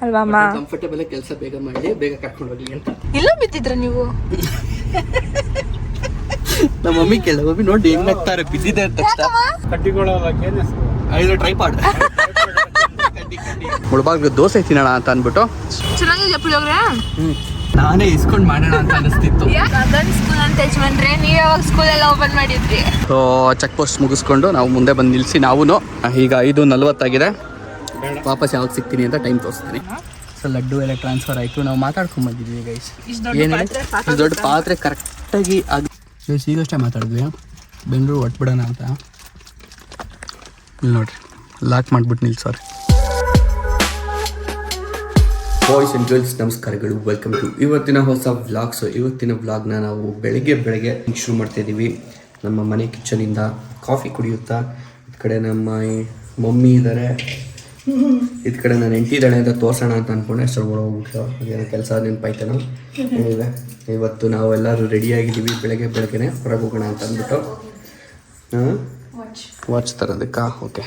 ಅಲ್ವಾ ಅಮ್ಮ? ಕಂಫರ್ಟಬಲ್ ಕೆಲಸ ಬೇಗ ಮಾಡಿ ಬೇಗ ಕರ್ಕೊಂಡು ಹೋಗ್ಲಿ ಅಂತ. ಇಲ್ಲ ಬಿದ್ದಿದ್ರ ನೀವು? ನಮ್ಮ ಮಮ್ಮಿ ಕೇಳ ಮಮ್ಮಿ ನೋಡಿ ಹೆಂಗ್ ನಗ್ತಾರೆ ಬಿದ್ದಿದೆ ಅಂತ ಟ್ರೈಪಾಡ್ ಮುಳಬಾಗ್ಲು ದೋಸೆ ತಿನ್ನೋಣ ಅಂತ ಅಂದ್ಬಿಟ್ಟು ಚೆನ್ನಾಗಿದೆ ಪುಳಿಯೋಗರೆ. ನಾನೇ ಇಸ್ಕೊಂಡ್ ಮಾಡೋಣ ಅಂತ ಅನಿಸ್ತಿತ್ತು. ಸ್ಕೂಲ್ ಅಂತ ಯಜಮಾನ್ರೆ, ನೀವ್ ಯಾವಾಗ ಸ್ಕೂಲ್ ಎಲ್ಲ ಓಪನ್ ಮಾಡಿದ್ರಿ? ಸೊ ಚೆಕ್ ಪೋಸ್ಟ್ ಮುಗಿಸ್ಕೊಂಡು ನಾವು ಮುಂದೆ ಬಂದು ನಿಲ್ಸಿ ನಾವು ಈಗ 5:40 ಆಗಿದೆ. ವಾಪಸ್ ಯಾವಾಗ ಸಿಗ್ತೀನಿ ಅಂತ ಟೈಮ್ ತೋರಿಸ್ತೀನಿ. ಸೊ ಲಡ್ಡು ಎಲ್ಲ ಟ್ರಾನ್ಸ್ಫರ್ ಆಯಿತು. ನಾವು ಮಾತಾಡ್ಕೊಂಡು ಬಂದಿದ್ವಿ ಗೈಸ್. ಏನು ದೊಡ್ಡ ಪಾತ್ರೆ ಕರೆಕ್ಟಾಗಿ ಆಗಿ ಗೈಸ್ ಈಗಷ್ಟೇ ಮಾತಾಡಿದ್ವಿ ಬೆಂಗಳೂರು ಹೊಟ್ಬಿಡೋಣ ಅಂತ. ಇಲ್ಲಿ ನೋಡ್ರಿ ಲಾಕ್ ಮಾಡಿಬಿಟ್ಟು ನಿಲ್ಸೋರಿ. ಬಾಯ್ಸ್ ಆ್ಯಂಡ್ ಗರ್ಲ್ಸ್ ನಮಸ್ಕಾರಗಳು, ವೆಲ್ಕಮ್ ಟು ಇವತ್ತಿನ ಹೊಸ ವ್ಲಾಗ್ಸ್. ಇವತ್ತಿನ ವ್ಲಾಗ್ನ ನಾವು ಬೆಳಗ್ಗೆ ಶುರು ಮಾಡ್ತಾ ಇದ್ದೀವಿ. ನಮ್ಮ ಮನೆ ಕಿಚನಿಂದ ಕಾಫಿ ಕುಡಿಯುತ್ತಾ. ಈ ಕಡೆ ನಮ್ಮ ಮಮ್ಮಿ ಇದ್ದಾರೆ, ಇದು ಕಡೆ ನಾನು ಹೆಂಡ್ತಿದ್ದಾಳೆ ಅಂತ ತೋರ್ಸೋಣ ಅಂತ ಅಂದ್ಕೊಂಡೆ. ಸ್ವಲ್ಪ ಹೋಗ್ಬಿಟ್ಟು ಅದೇನೋ ಕೆಲಸ ನೆನಪಾಯ್ತೇನೋ. ಏನಿದೆ ಇವತ್ತು ನಾವೆಲ್ಲರೂ ರೆಡಿಯಾಗಿದ್ದೀವಿ. ಬೆಳಗ್ಗೆನೆ ಹೊರಗೆ ಹೋಗೋಣ ಅಂತ ಅಂದ್ಬಿಟ್ಟು ವಾಚ್ ತರೋದಕ್ಕ. ಓಕೆ,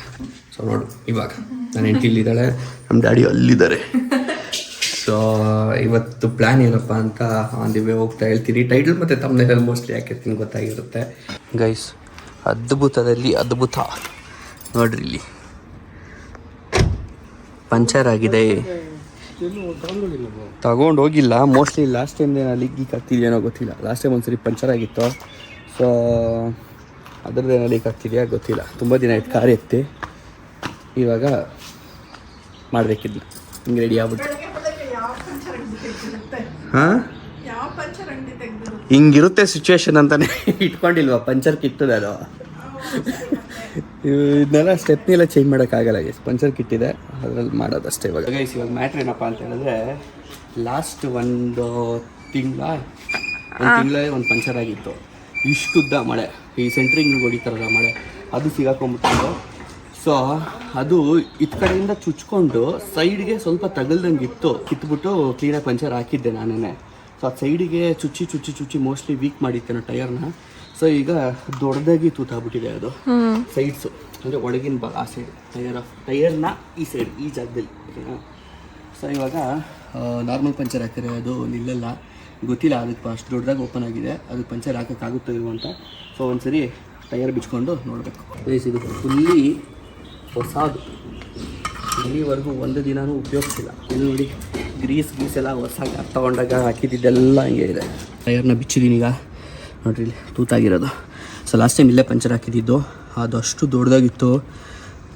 ಸೊ ನೋಡು ಇವಾಗ ನಾನು ಹೆಂಡ್ತಿ ಇಲ್ಲಿದ್ದಾಳೆ, ನಮ್ಮ ಡ್ಯಾಡಿ ಅಲ್ಲಿದ್ದಾರೆ. ಸೊ ಇವತ್ತು ಪ್ಲ್ಯಾನ್ ಏನಪ್ಪ ಅಂತ ಆನ್ ದಿ ವೇ ಹೋಗ್ತಾ ಹೇಳ್ತೀನಿ. ಟೈಟಲ್ ಮತ್ತು ತಮ್ಮನೇಲಿ ಮೋಸ್ಟ್ಲಿ ಹಾಕಿರ್ತೀನಿ, ಗೊತ್ತಾಗಿರುತ್ತೆ ಗೈಸ್. ಅದ್ಭುತದಲ್ಲಿ ಅದ್ಭುತ ನೋಡ್ರಿ, ಇಲ್ಲಿ ಪಂಚರ್ ಆಗಿದೆ. ತಗೊಂಡು ಹೋಗಿಲ್ಲ ಮೋಸ್ಟ್ಲಿ. ಲಾಸ್ಟ್ ಟೈಮ್ ಅಲ್ಲಿ ಲೀಕ್ ಆಗ್ತಿದೆಯೇನೋ ಗೊತ್ತಿಲ್ಲ. ಲಾಸ್ಟ್ ಟೈಮ್ ಒಂದ್ಸರಿ ಪಂಚರ್ ಆಗಿತ್ತು. ಸೊ ಅದರದ್ದೇನೋ ಲೀಕ್ ಆಗ್ತಿದೆಯಾ ಗೊತ್ತಿಲ್ಲ. ತುಂಬ ದಿನ ಆಯ್ತು ಕಾರ್ ಎತ್ತಿ. ಇವಾಗ ಮಾಡಬೇಕಿದ್ನ ಹಿಂಗೆ ರೆಡಿ ಆಗ್ಬಿಟ್ಟು. ಹಾಂ, ಹಿಂಗಿರುತ್ತೆ ಸಿಚುವೇಶನ್ ಅಂತಾನೆ ಇಟ್ಕೊಂಡಿಲ್ವಾ? ಪಂಚರ್ ಕಿಟ್ಟದೆ ಅದು. ಇದನ್ನೆಲ್ಲ ಸ್ಟೆಪ್ನೆಲ್ಲ ಚೇಂಜ್ ಮಾಡೋಕ್ಕಾಗಲ್ಲ. ಪಂಚರ್ ಕಿಟ್ಟಿದೆ, ಅದರಲ್ಲಿ ಮಾಡೋದಷ್ಟೇ. ಇವಾಗ ಮ್ಯಾಟ್ರ್ ಏನಪ್ಪ ಅಂತ ಹೇಳಿದ್ರೆ, ಲಾಸ್ಟ್ ಒಂದು ತಿಂಗಳೇ ಒಂದು ಪಂಚರ್ ಆಗಿತ್ತು. ಇಷ್ಟುದ್ದ ಮಳೆ, ಈ ಸೆಂಟ್ರಿಂಗ್ ಹೊಡಿತಾರಲ್ಲ ಮಳೆ, ಅದು ಸಿಗಾಕೊಂಡ್ಬಿಟ್ಟು. ಸೊ ಅದು ಇತ್ ಕಡೆಯಿಂದ ಚುಚ್ಕೊಂಡು ಸೈಡ್ಗೆ ಸ್ವಲ್ಪ ತಗಲ್ದಂಗಿತ್ತು. ಕಿತ್ಬಿಟ್ಟು ಕ್ಲೀನಾಗಿ ಪಂಚರ್ ಹಾಕಿದ್ದೆ ನಾನೇ. ಸೊ ಅದು ಸೈಡಿಗೆ ಚುಚ್ಚಿ ಮೋಸ್ಟ್ಲಿ ವೀಕ್ ಮಾಡಿತ್ತೇನೋ ಟೈರ್ನ. ಸೊ ಈಗ ದೊಡ್ಡದಾಗಿ ತೂತಾಗ್ಬಿಟ್ಟಿದೆ ಅದು ಸೈಡ್ಸು, ಅಂದರೆ ಒಳಗಿನ ಭಾಗ ಆ ಸೈಡ್ ಟೈರ್ನ ಈ ಸೈಡ್ ಈ ಜಾಗದಲ್ಲಿ. ಸೊ ಇವಾಗ ನಾರ್ಮಲ್ ಪಂಚರ್ ಹಾಕಿದ್ರೆ ಅದು ನಿಲ್ಲಲ್ಲ, ಗೊತ್ತಿಲ್ಲ. ಅದಕ್ಕೆ ಅಷ್ಟು ದೊಡ್ಡದಾಗಿ ಓಪನ್ ಆಗಿದೆ, ಅದಕ್ಕೆ ಪಂಚರ್ ಹಾಕೋಕ್ಕಾಗುತ್ತೋ ಇಲ್ವೋ ಅಂತ. ಸೊ ಒಂದ್ಸರಿ ಟೈರ್ ಬಿಚ್ಕೊಂಡು ನೋಡಬೇಕು. ಇದು ಫುಲ್ಲಿ ಹೊಸದು, ಇಲ್ಲಿವರೆಗೂ ಒಂದು ದಿನವೂ ಉಪಯೋಗಿಸಿಲ್ಲ. ಇಲ್ಲಿ ನೋಡಿ ಗ್ರೀಸ್ ಎಲ್ಲ ಹೊಸ ತೊಗೊಂಡಾಗ ಹಾಕಿದ್ದೆಲ್ಲ ಹಂಗೆ ಇದೆ. ಟೈರ್ನ ಬಿಚ್ಚಿದ್ದೀನಿ ಈಗ ನೋಡ್ರಿ, ಇಲ್ಲಿ ತೂತಾಗಿರೋದು. ಸೊ ಲಾಸ್ಟ್ ಟೈಮ್ ಇಲ್ಲೇ ಪಂಚರ್ ಹಾಕಿದ್ದು, ಅದು ಅಷ್ಟು ದೊಡ್ಡದಾಗಿತ್ತು.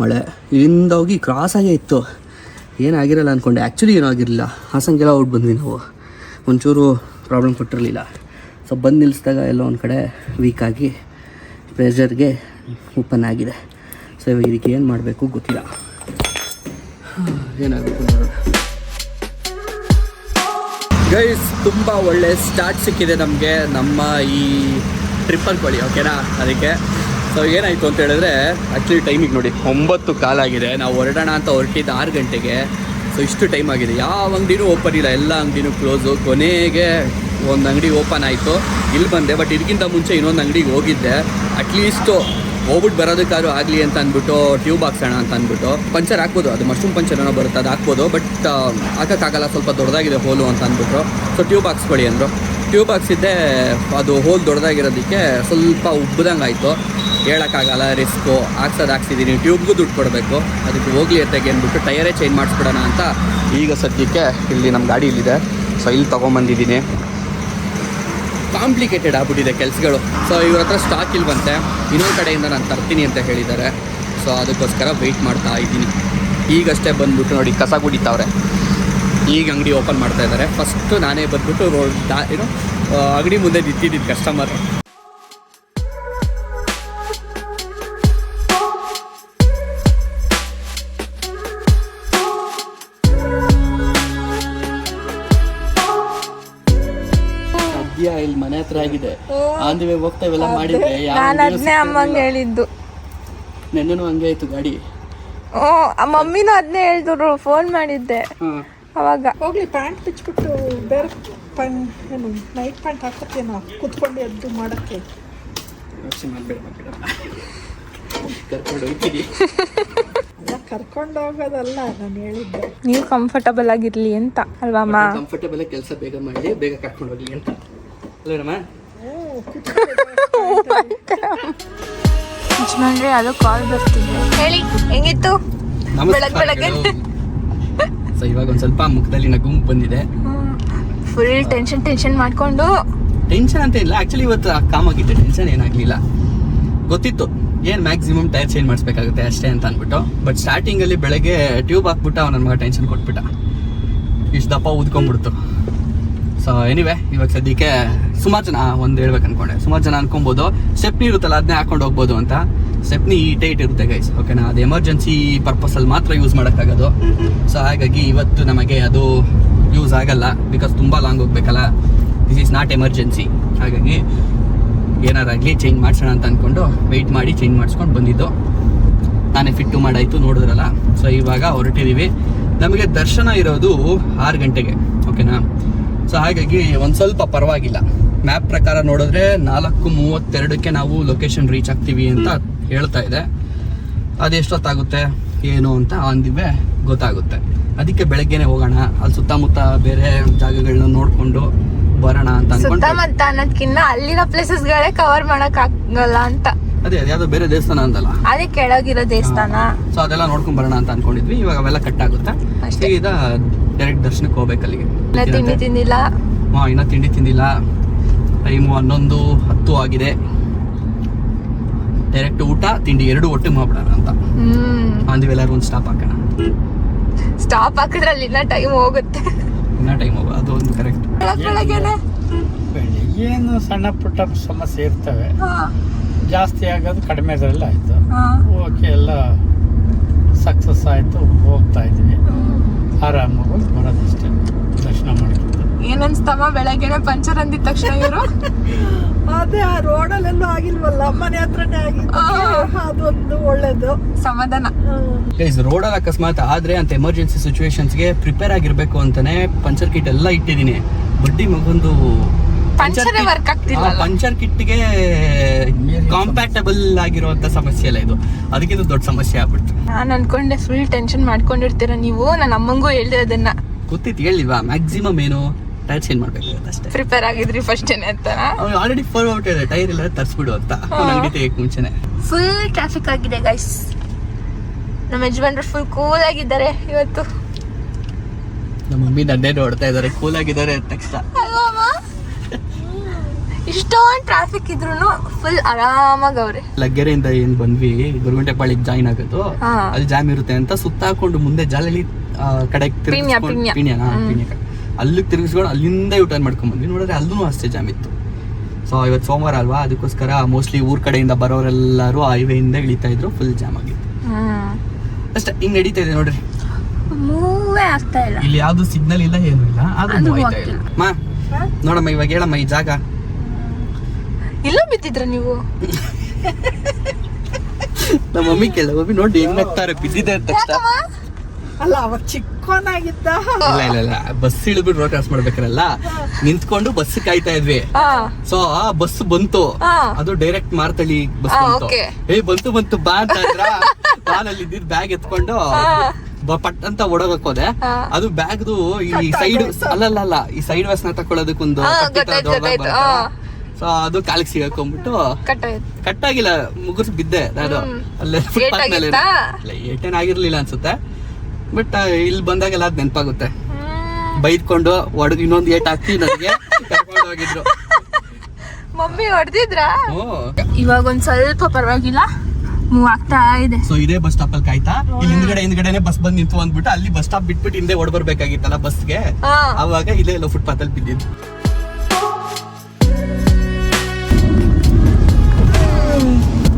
ಮಳೆ ಇಲ್ಲಿಂದ ಹೋಗಿ ಕ್ರಾಸಾಗೇ ಇತ್ತು. ಏನಾಗಿರಲ್ಲ ಅಂದ್ಕೊಂಡೆ, ಆ್ಯಕ್ಚುಲಿ ಏನೂ ಆಗಿರಲಿಲ್ಲ. ಹಾಸಂಗೆಲ್ಲ ಔಟ್ ಬಂದ್ವಿ ನಾವು, ಒಂಚೂರು ಪ್ರಾಬ್ಲಮ್ ಕೊಟ್ಟಿರಲಿಲ್ಲ. ಸೊ ಬಂದು ನಿಲ್ಲಿಸಿದಾಗ ಎಲ್ಲೋ ಒಂದು ಕಡೆ ವೀಕಾಗಿ ಪ್ರೆಷರ್ಗೆ ಓಪನ್ ಆಗಿದೆ. ಸೊ ಇವಾಗ ಇದಕ್ಕೆ ಏನು ಮಾಡಬೇಕು ಗೊತ್ತಿಲ್ಲ, ಏನಾಗಬೇಕು ನೋಡೋಣ. ಗೈಸ್ ತುಂಬ ಒಳ್ಳೆ ಸ್ಟಾರ್ಟ್ ಸಿಕ್ಕಿದೆ ನಮಗೆ ನಮ್ಮ ಈ ಟ್ರಿಪ್ ಅಂದ್ಕೊಳ್ಳಿ, ಓಕೆನಾ? ಅದಕ್ಕೆ ಸೊ ಏನಾಯಿತು ಅಂತ ಹೇಳಿದ್ರೆ, ಆ್ಯಕ್ಚುಲಿ ಟೈಮಿಗೆ ನೋಡಿ 9 ಕಾಲಾಗಿದೆ. ನಾವು ಹೊರಡೋಣ ಅಂತ ಹೊರಟಿದ್ದು 6 ಗಂಟೆಗೆ. ಸೊ ಇಷ್ಟು ಟೈಮ್ ಆಗಿದೆ, ಯಾವ ಅಂಗಡಿನೂ ಓಪನ್ ಇಲ್ಲ, ಎಲ್ಲ ಅಂಗಡಿನೂ ಕ್ಲೋಸು. ಕೊನೆಗೆ ಒಂದು ಅಂಗಡಿ ಓಪನ್ ಆಯಿತು, ಇಲ್ಲಿ ಬಂದೆ. ಬಟ್ ಇದಕ್ಕಿಂತ ಮುಂಚೆ ಇನ್ನೊಂದು ಅಂಗಡಿಗೆ ಹೋಗಿದ್ದೆ. ಅಟ್ಲೀಸ್ಟು ಹೋಗ್ಬಿಟ್ಟು ಬರೋದಕ್ಕಾದ್ರೂ ಆಗಲಿ ಅಂತ ಅಂದ್ಬಿಟ್ಟು ಟ್ಯೂಬ್ ಹಾಕ್ಸೋಣ ಅಂತ ಅಂದ್ಬಿಟ್ಟು. ಪಂಚರ್ ಹಾಕ್ಬೋದು, ಅದು ಮಶ್ರೂಮ್ ಪಂಚರ್ ಏನೋ ಬರುತ್ತೆ, ಅದು ಹಾಕ್ಬೋದು. ಬಟ್ ಹಾಕೋಕ್ಕಾಗಲ್ಲ, ಸ್ವಲ್ಪ ದೊಡ್ಡದಾಗಿದೆ ಹೋಲು ಅಂತ ಅಂದ್ಬಿಟ್ಟು. ಸೊ ಟ್ಯೂಬ್ ಹಾಕ್ಸ್ಕೊಳ್ಳಿ ಅಂದರು. ಟ್ಯೂಬ್ ಹಾಕ್ಸಿದ್ದೆ, ಅದು ಹೋಲ್ ದೊಡ್ಡದಾಗಿರೋದಕ್ಕೆ ಸ್ವಲ್ಪ ಉಬ್ಬದಂಗೆ ಆಯಿತು. ಹೇಳೋಕ್ಕಾಗಲ್ಲ, ರಿಸ್ಕು. ಹಾಕ್ಸಿದ್ದೀನಿ, ಟ್ಯೂಬ್ಗೂ ದುಡ್ಡು ಕೊಡಬೇಕು. ಅದಕ್ಕೆ ಹೋಗಲಿ ಎತ್ತಾಗೆ ಅಂದ್ಬಿಟ್ಟು ಟೈರೇ ಚೇಂಜ್ ಮಾಡಿಸ್ಬಿಡೋಣ ಅಂತ ಈಗ ಸದ್ಯಕ್ಕೆ ಇಲ್ಲಿ ನಮ್ಮ ಗಾಡಿ ಇಲ್ಲಿದೆ. ಸೊ ಇಲ್ಲಿ ತೊಗೊಂಬಂದಿದ್ದೀನಿ. ಕಾಂಪ್ಲಿಕೇಟೆಡ್ ಆಗ್ಬಿಟ್ಟಿದೆ ಕೆಲಸಗಳು. ಸೊ ಇವ್ರ ಹತ್ರ ಸ್ಟಾಕ್ ಇಲ್ಲಿ ಬಂತೆ, ಇನ್ನೊಂದು ಕಡೆಯಿಂದ ನಾನು ತರ್ತೀನಿ ಅಂತ ಹೇಳಿದ್ದಾರೆ. ಸೊ ಅದಕ್ಕೋಸ್ಕರ ವೆಯ್ಟ್ ಮಾಡ್ತಾ ಇದ್ದೀನಿ. ಈಗಷ್ಟೇ ಬಂದ್ಬಿಟ್ಟು ನೋಡಿ ಕಸ ಕುಡಿತಾವ್ರೆ. ಈಗ ಅಂಗಡಿ ಓಪನ್ ಮಾಡ್ತಾ ಇದ್ದಾರೆ. ಫಸ್ಟು ನಾನೇ ಬಂದ್ಬಿಟ್ಟು ಅಂಗಡಿ ಮುಂದೆ ನಿಂತಿದ್ದು ಕಸ್ಟಮರ್. ಇಲ್ಲಿ ಮನೆ ಹತ್ರ ಆಗಿದೆ, ಆನ್ ದಿ ವೇ ಹೋಗ್ತಾ ಇವೆಲ್ಲ ಮಾಡಿದ್ರೆ ಹೇಳಿದ್ದು. ನೆನ್ನೆನೂ ಹಂಗೆ ಆಯ್ತು ಗಾಡಿ. ಮಮ್ಮಿನೂ ಅದನ್ನೇ ಹೇಳಿದ್ರು, ಫೋನ್ ಮಾಡಿದ್ದೆ ಅವಾಗ. ಹೋಗ್ಲಿ, ಪ್ಯಾಂಟ್ ಬಿಚ್ಬಿಟ್ಟು ಬೇರೆ ಏನು ನೈಟ್ ಪ್ಯಾಂಟ್ ಹಾಕತ್ತೇನೋ ಕುತ್ಕೊಂಡು ಎದ್ದು ಮಾಡೋಕ್ಕೆ. ಕರ್ಕೊಂಡು ಹೋಗ್ತೀನಿ. ಕರ್ಕೊಂಡು ಹೋಗೋದಲ್ಲ ನಾನು ಹೇಳಿದ್ದೆ. ನೀವು ಕಂಫರ್ಟಬಲ್ ಆಗಿರ್ಲಿ ಅಂತ ಅಲ್ವಾ ಅಮ್ಮ? ಕಂಫರ್ಟಬಲ್ ಕೆಲಸ ಬೇಗ ಮಾಡಿ ಬೇಗ ಕರ್ಕೊಂಡು ಹೋಗ್ಲಿ ಅಂತ ಅಲ್ವೇನಮ್ಮ? ಯಜಮಾನ್ರೆ ಅದು ಕಾಲ್ ಬರ್ತಿದೆ. ಹೇಳಿ ಹೆಂಗಿತ್ತು ಬೆಳಗ್ಗೆ? ಸೊ ಇವಾಗ ಒಂದ್ ಸ್ವಲ್ಪ ಮುಖದಲ್ಲಿ ನಗು ಬಂದಿದೆ. ಫುಲ್ ಟೆನ್ಷನ್ ಮಾಡ್ಕೊಂಡು. ಟೆನ್ಷನ್ ಅಂತ ಇಲ್ಲ, ಆಕ್ಚುಲಿ ಇವತ್ತು ಕಾಮ್ ಆಗಿದ್ದೆ, ಟೆನ್ಷನ್ ಏನಾಗ್ಲಿಲ್ಲ. ಗೊತ್ತಿತ್ತು ಏನ್ ಮ್ಯಾಕ್ಸಿಮಮ್ ಟೈರ್ ಚೇಂಜ್ ಮಾಡಿಸ್ಬೇಕಾಗುತ್ತೆ ಅಷ್ಟೇ ಅಂತ ಅಂದ್ಬಿಟ್ಟು. ಬಟ್ ಸ್ಟಾರ್ಟಿಂಗ್ ಅಲ್ಲಿ ಬೆಳಗ್ಗೆ ಟ್ಯೂಬ್ ಹಾಕ್ಬಿಟ್ಟು ಅವ್ನ ನನ್ನ ಮಗ ಟೆನ್ಷನ್ ಕೊಟ್ಬಿಟ್ಟ, ಇಷ್ಟು ದಪ್ಪ ಊದ್ಕೊಂಡ್ಬಿಡ್ತು. ಸೊ ಎನಿವೆ ಇವಾಗ ಸದ್ಯಕ್ಕೆ ಸುಮಾರು ಜನ ಒಂದು ಹೇಳ್ಬೇಕು ಅನ್ಕೊಂಡೆ, ಸುಮಾರು ಜನ ಅನ್ಕೊಬೋದು ಸ್ಟೆಪ್ನಿ ಇರುತ್ತಲ್ಲ ಅದನ್ನೇ ಹಾಕೊಂಡು ಹೋಗ್ಬೋದು ಅಂತ. ಸ್ಟೆಪ್ನಿ ಟೈಟ್ ಇರುತ್ತೆ ಗೈಸ್, ಓಕೆನಾ? ಅದು ಎಮರ್ಜೆನ್ಸಿ ಪರ್ಪಸಲ್ಲಿ ಮಾತ್ರ ಯೂಸ್ ಮಾಡೋಕ್ಕಾಗೋದು. ಸೊ ಹಾಗಾಗಿ ಇವತ್ತು ನಮಗೆ ಅದು ಯೂಸ್ ಆಗಲ್ಲ, ಬಿಕಾಸ್ ತುಂಬ ಲಾಂಗ್ ಹೋಗ್ಬೇಕಲ್ಲ. This is not emergency. ಹಾಗಾಗಿ ಏನಾರಾಗಲಿ ಚೇಂಜ್ ಮಾಡಿಸೋಣ ಅಂತ ಅಂದ್ಕೊಂಡು ವೆಯ್ಟ್ ಮಾಡಿ ಚೇಂಜ್ ಮಾಡಿಸ್ಕೊಂಡು ಬಂದಿದ್ದು. ನಾನೇ ಫಿಟ್ಟು ಮಾಡಾಯಿತು, ನೋಡಿದ್ರಲ್ಲ. ಸೊ ಇವಾಗ ಹೊರಟಿದ್ದೀವಿ. ನಮಗೆ ದರ್ಶನ ಇರೋದು 6 ಗಂಟೆಗೆ, ಓಕೆನಾ? ಸೊ ಹಾಗಾಗಿ ಒಂದು ಸ್ವಲ್ಪ ಪರವಾಗಿಲ್ಲ. ಮ್ಯಾಪ್ ಪ್ರಕಾರ ನೋಡಿದ್ರೆ 4:32ಕ್ಕೆ ನಾವು ಲೊಕೇಶನ್ ರೀಚ್ ಆಗ್ತೀವಿ ಅಂತ ಹೇಳ್ತಾ ಇದೆ. ಅದೆಷ್ಟೊತ್ತಾಗುತ್ತೆ ಏನು ಅಂತ ಅಂದಿವೆ ಗೊತ್ತಾಗುತ್ತೆ. ಅದಕ್ಕೆ ಬೆಳಗ್ಗೆನೆ ಹೋಗೋಣ, ಅಲ್ಲಿ ಸುತ್ತಮುತ್ತ ಬೇರೆ ಜಾಗಗಳನ್ನ ನೋಡ್ಕೊಂಡು ಬರೋಣ ಅಂತ ಅನ್ಕೊಂಡು. ಸುತ್ತಮುತ್ತ ಅನ್ನೋದಕ್ಕಿಂತ ಅಲ್ಲಿನ ಪ್ಲೇಸಸ್ಗಳೇ ಕವರ್ ಮಾಡಕ್ ಆಗಲ್ಲ ಅಂತ. ಅದೇ ಯಾವ್ದೋ ಬೇರೆ ದೇವಸ್ಥಾನ ಅಂತಲ್ಲ, ಅದೇ ಕೆಳಗಿರೋ ದೇವಸ್ಥಾನ. ಸೊ ಅದೆಲ್ಲ ನೋಡ್ಕೊಂಡ್ ಬರೋಣ ಅಂತ ಅನ್ಕೊಂಡಿದ್ವಿ. ಇವಾಗ ಅವೆಲ್ಲ ಕಟ್ ಆಗುತ್ತೆ, ಈಗ ಡೈರೆಕ್ಟ್ ದರ್ಶನಕ್ಕೆ ಹೋಗ್ಬೇಕು ಅಲ್ಲಿಗೆ. ತಿಂಡಿ ತಿಂದಿಲ್ಲ. ಇನ್ನ ತಿಂಡಿ ತಿಂದಿಲ್ಲ. ಟೈಮು 11:10 ಆಗಿದೆ. ಡೈರೆಕ್ಟ್ ಊಟ ತಿಂಡಿ 2 ಒಟ್ಟಿಗೆ ಮಾಡ್ಬಿಡೋಣ ಅಂತ ಅಂದಿವೆಲ್ಲರೂ. ಒಂದು ಸ್ಟಾಪ್ ಹಾಕೋಣ. ಸ್ಟಾಪ್ ಹಾಕಿದ್ರೆ ಅಲ್ಲಿ ಇನ್ನ ಟೈಮ್ ಹೋಗುತ್ತೆ. ಇನ್ನ ಟೈಮ್ ಹೋಗ, ಅದು ಒಂದು ಕರೆಕ್ಟ್. ಏನು ಸಣ್ಣ ಪುಟ್ಟ ಸಮಸ್ಯೆ ಇರ್ತವೆ, ಜಾಸ್ತಿ ಆಗೋದು ಕಡಿಮೆ ಇದರಲ್ಲಿ ಆಯ್ತು. ಓಕೆ, ಎಲ್ಲ ಸಕ್ಸಸ್ ಆಯ್ತು, ಹೋಗ್ತಾ ಇದೀವಿ. ಆರಾಮಾಗಿ ಬರೋದಷ್ಟೇ, ದರ್ಶನ ಮಾಡ್ಕೊಂಡು. ಏನನ್ಸ್ತಮ್ಮ ಬೆಳಗ್ಗೆನೆ ಪಂಚರ್ ಅಂದಿದ ತಕ್ಷಣ ಇವರು? ಅದೇ ಆ ರೋಡಲ್ಲೆಲ್ಲೂ ಆಗಿಲ್ವಲ್ಲ, ಮನೆ ಹತ್ರನೇ ಆಗಿತ್ತು, ಅದೊಂದು ಒಳ್ಳೇದು ಸಮಾಧಾನ. ರೋಡಲ್ಲಿ ಅಕಸ್ಮಾತ್ ಆದ್ರೆ ಅಂತ ಎಮರ್ಜೆನ್ಸಿ ಸಿಚುವೇಶನ್ಸ್ಗೆ ಪ್ರಿಪೇರ್ ಆಗಿರ್ಬೇಕು ಅಂತಾನೆ ಪಂಚರ್ ಕಿಟ್ ಎಲ್ಲ ಇಟ್ಟಿದ್ದೀನಿ. ಬಡ್ಡಿ ಮಗೊಂದು ಪಂಚರ್ ಕಿಟ್ಗೆ ಕಾಂಪ್ಯಾಕ್ಟಬಲ್ ಆಗಿರುವಂತ ಸಮಸ್ಯೆ ಅಲ್ಲ ಇದು, ಅದಕ್ಕಿಂತ ದೊಡ್ಡ ಸಮಸ್ಯೆ ಆಗ್ಬಿಡ್ತು. ನಾನು ಅನ್ಕೊಂಡೆ ಫುಲ್ ಟೆನ್ಷನ್ ಮಾಡ್ಕೊಂಡಿರ್ತೀರ ನೀವು. ನನ್ನ ಅಮ್ಮಂಗೂ ಹೇಳ್ದೆ ಅದನ್ನ. ಗೊತ್ತಿತ್ತು, ಹೇಳಿಲ್ವಾ? ಮ್ಯಾಕ್ಸಿಮಮ್ ಏನು ಟೈರ್ ಚೇಂಜ್ ಮಾಡ್ಬೇಕಾಗುತ್ತೆ ಅಷ್ಟೇ. ಪ್ರಿಪೇರ್ ಆಗಿದ್ರಿ ಫಸ್ಟ್ ಅಂತ. ಆಲ್ರೆಡಿ ಫೋರ್ ಔಟ್ ಇದೆ, ಟೈರ್ ಎಲ್ಲ ತರಿಸ್ಬಿಡು ಅಂತ ಅಂಗಡಿ ತೆಗಿಯಕ್ ಮುಂಚೆನೆ. ಫುಲ್ ಟ್ರಾಫಿಕ್ ಆಗಿದೆ ಗೈಸ್. ನಮ್ಮ ಯಜಮಾನ್ರು ಫುಲ್ ಕೂಲ್ ಆಗಿದ್ದಾರೆ ಇವತ್ತು. ನಮ್ಮ ಮಮ್ಮಿ ದಂಡೆ ನೋಡ್ತಾ ಇದಾರೆ, ಕೂಲ್ ಆಗಿದ್ದಾರೆ ಅಂತ ತಕ್ಷಣ. ಇಷ್ಟೊಂದು ಟ್ರಾಫಿಕ್ ಇದ್ರು ಫುಲ್ ಆರಾಮಾಗಿ ಅವ್ರೆ. ಲಗ್ಗೆರೆಯಿಂದ ಏನ್ ಬಂದ್ವಿ ಗುರುಗುಂಟೆಪಾಳಿಗೆ ಜಾಯಿನ್ ಆಗೋದು, ಅಲ್ಲಿ ಜಾಮ್ ಇರುತ್ತೆ ಅಂತ ಸುತ್ತ ಹಾಕೊಂಡು ಮುಂದೆ ಜಾಲಲ್ಲಿ ಕಡೆ ಅಲ್ಲಿಗೆ ತಿರುಗಿಸ್ಕೊಂಡು ಅಲ್ಲಿಂದ ಯೂಟರ್ನ್ ಮಾಡ್ಕೊಂಡ್ ಬಂದ್ವಿ. ನೋಡಿದ್ರೆ ಅಲ್ಲೂ ಅಷ್ಟೇ ಜಾಮ್ ಇತ್ತು. ಸೊ ಇವತ್ತು ಸೋಮವಾರ ಅಲ್ವಾ, ಅದಕ್ಕೋಸ್ಕರ ಮೋಸ್ಟ್ಲಿ ಊರ್ ಕಡೆಯಿಂದ ಬರೋರೆಲ್ಲರೂ ಹೈವೇಯಿಂದ ಇಳಿತಾ ಇದ್ರು. ಫುಲ್ ಜಾಮ್ ಆಗಿತ್ತು ಅಷ್ಟೇ. ಹಿಂಗ್ ನಡೀತಾ ಇದೆ ನೋಡ್ರಿ, ಮೂವೇ ಆಗ್ತಾ ಇಲ್ಲ. ಇಲ್ಲಿ ಯಾವ್ದು ಸಿಗ್ನಲ್ ಇಲ್ಲ, ಏನು ಇಲ್ಲ, ಅದು ಹೋಯ್ತಾ ಇಲ್ಲ. ಮಾ ನೋಡಮ್ಮ, ಇವಾಗ ಹೇಳಮ್ಮ ಈ ಜಾಗ ಇಲ್ಲ ಬಿದ್ದಿದ್ರ ನೀವು? ನಮ್ಮ ಮಮ್ಮಿ ಕೇಳ, ಮಮ್ಮಿ ನೋಡಿ ಹೆಂಗ್ ನಗ್ತಾರೆ ಬಿದ್ದಿದೆ ಅಂತ ತಕ್ಷಣ. ಅಲ್ಲ ಅವಾಗ ಚಿಕ್ಕವನಾಗಿದ್ದ. ಇಲ್ಲ ಬಸ್ ಇಳಿದ್ಬಿಟ್ಟು ರೋಡ್ ಕ್ರಾಸ್ ಮಾಡ್ಬೇಕಲ್ಲ, ನಿಂತ್ಕೊಂಡು ಬಸ್ ಕಾಯ್ತಾ ಇದ್ವಿ. ಸೊ ಆ ಬಸ್ ಬಂತು, ಅದು ಡೈರೆಕ್ಟ್ ಮಾರ್ತಳ್ಳಿ ಬಸ್ ಬಂತು. ಬಂತು ಬಾ ಅಂತ ಕಾಲಲ್ಲಿ ಇದ್ದಿದ್ ಬ್ಯಾಗ್ ಎತ್ಕೊಂಡು ಪಟ್ ಅಂತ ಓಡೋಗೋದೆ. ಅದು ಬ್ಯಾಗ್ದು ಈ ಸೈಡ್ ಅಲ್ಲಲ್ಲ, ಈ ಸೈಡ್ ವಾಸ್ನ ತಕೊಳ್ಳೋದಕ್ಕೊಂದು ಸೊ ಅದು ಕಾಲಿಗೆ ಸಿಗಾಕೊಂಡ್ಬಿಟ್ಟು ಕಟ್ಟಾಗಿಲ್ಲ, ಮುಗಿಸ್ ಬಿದ್ದೆ ನಾನು ಅಲ್ಲೇ ಫುಟ್ಪಾತ್ ಮೇಲೆ. ಏಟೇನಾಗಿರ್ಲಿಲ್ಲ ಅನ್ಸುತ್ತೆ, ಬಟ್ ಇಲ್ಲಿ ಬಂದಾಗೆಲ್ಲ ಅದ್ ನೆನಪಾಗುತ್ತೆ. ಬೈದ್ಕೊಂಡು ಹೊಡೆದು ಇನ್ನೊಂದು ಏಟ್ ಹಾಕಿ ನನಗೆ ಕರ್ಕೊಂಡು ಹೋಗಿದ್ರು. ಮಮ್ಮಿ ಹೊಡೆದಿದ್ರ? ಇವಾಗ ಒಂದ್ ಸ್ವಲ್ಪ ಪರವಾಗಿಲ್ಲ, ಮೂವ್ ಆಗ್ತಾ ಇದೆ. ಸೊ ಇದೇ ಬಸ್ ಸ್ಟಾಪ್ ಅಲ್ಲಿ ಕಾಯ್ತಾ, ಇಲ್ಲಿ ಹಿಂದ್ಗಡೆನೆ ಬಸ್ ಬಂದ್ ನಿಂತು ಅಂದ್ಬಿಟ್ಟು ಅಲ್ಲಿ ಬಸ್ ಸ್ಟಾಪ್ ಬಿಟ್ಬಿಟ್ಟು ಹಿಂದೆ ಓಡ್ ಬರ್ಬೇಕಾಗಿತ್ತಲ್ಲ ಬಸ್ಗೆ, ಅವಾಗ ಇಲ್ಲೇ ಎಲ್ಲ ಫುಟ್ಪಾತ್ ಅಲ್ಲಿ ಬಿದ್ದಿದ್ದು.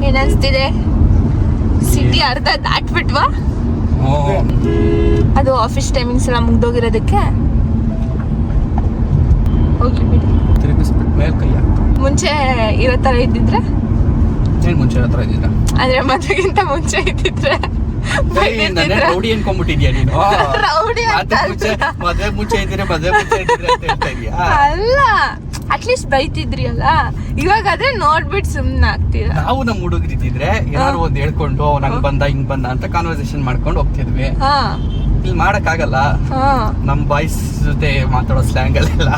ಏನನ್ಸ್ತಿದೆ? ಸಿಟಿ ಅರ್ಧ ದಾಟ್ಬಿಟ್ವಾ? ಅದು ಆಫೀಸ್ ಟೈಮಿಂಗ್ಸ್ ಎಲ್ಲ ಮುಗ್ದೋಗಿರೋದಕ್ಕೆ ಹೋಗ್ಲಿ ಬಿಡಿ. ಮುಂಚೆ ಇರೋ ತರ ಇದ್ದಿದ್ರೆ ಮುಂಚೆ ಹತ್ರ ಇದ್ದಿದ್ರ ಅಂದ್ರೆ ಮದ್ವೆಗಿಂತ ಮುಂಚೆ ಇದ್ದಿದ್ರೆ ರೌಡಿ ಅನ್ಕೊಂಡ್ಬಿಟ್ಟಿದ್ಯಾ ನೀನು? ರೌಡಿ ಮದ್ವೆ ಮುಂಚೆ ಇದ್ರೆ ಅಂತ ಹೇಳ್ತಾ ಇದೀಯಾ? ಅಲ್ಲ, ಅಟ್ಲೀಸ್ಟ್ ಬೈತಿದ್ರಿ ಅಲ್ಲ, ಇವಾಗ ಅದೇ ನೋಡ್ಬಿಟ್ಟು ಸುಮ್ಮನೆ ಆಗ್ತೀರಾ. ನಾವು ನಮ್ಮ ಹುಡುಗರಿದ್ರೆ ಏನಾದ್ರು ಒಂದ್ ಹೇಳ್ಕೊಂಡು ನಂಗ್ ಬಂದ ಹಿಂಗ್ ಬಂದ ಅಂತ ಕಾನ್ವರ್ಸೇಷನ್ ಮಾಡ್ಕೊಂಡು ಹೋಗ್ತಿದ್ವಿ. ಇಲ್ಲಿ ಮಾಡಕ್ ಆಗಲ್ಲ, ನಮ್ ಬಾಯ್ಸ್ ಜೊತೆ ಮಾತಾಡೋ ಸ್ಲ್ಯಾಂಗ್ ಅಲ್ಲೆಲ್ಲ,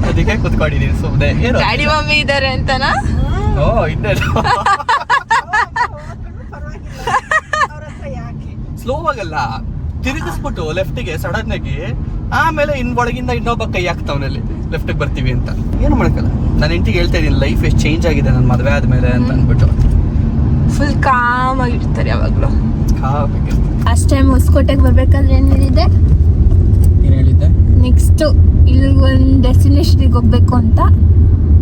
ಅದಕ್ಕೆ ಕುತ್ಕೊಂಡಿದೀವಿ ಸುಮ್ನೆ. ಡ್ಯಾಡಿ ಮಮ್ಮಿ ಇದಾರೆ ಅಂತನಾ? ಓ ಇನ್ನೇನು ಸ್ಲೋ ಆಗಲ್ಲ, ತಿರುಗಿಸ್ಬಿಟ್ಟು ಲೆಫ್ಟಿಗೆ ಸಡನ್ ಆಗಿ, ಆಮೇಲೆ ಒಳಗಿಂದ ಇನ್ನೊಬ್ಬ ಕೈ ಹಾಕ್ತಾವನಲ್ಲಿ ಲೆಫ್ಟಿಗೆ ಬರ್ತೀವಿ ಅಂತ. ಏನು ಮಾಡಕ್ಕಲ್ಲ. ನಾನು ಹೆಂಡತಿಗೆ ಹೇಳ್ತಾ ಇದೀನಿ ಲೈಫ್ ಎಷ್ಟು ಚೇಂಜ್ ಆಗಿದೆ ನನ್ನ ಮದುವೆ ಆದ್ಮೇಲೆ ಅಂತ ಅಂದ್ಬಿಟ್ಟು. ಫುಲ್ ಕಾಮ್ ಆಗಿರ್ತಾರೆ ಯಾವಾಗ್ಲೂ. ಲಾಸ್ಟ್ ಟೈಮ್ ಹೊಸಕೋಟೆಗೆ ಬರ್ಬೇಕಾದ್ರೆ ಏನ್ ಹೇಳಿದ್ದೆ? ಏನ್ ಹೇಳಿದ್ದೆ? ನೆಕ್ಸ್ಟ್ ಇಲ್ಲಿ ಒಂದು ಡೆಸ್ಟಿನೇಷನ್ಗೆ ಹೋಗ್ಬೇಕು ಅಂತ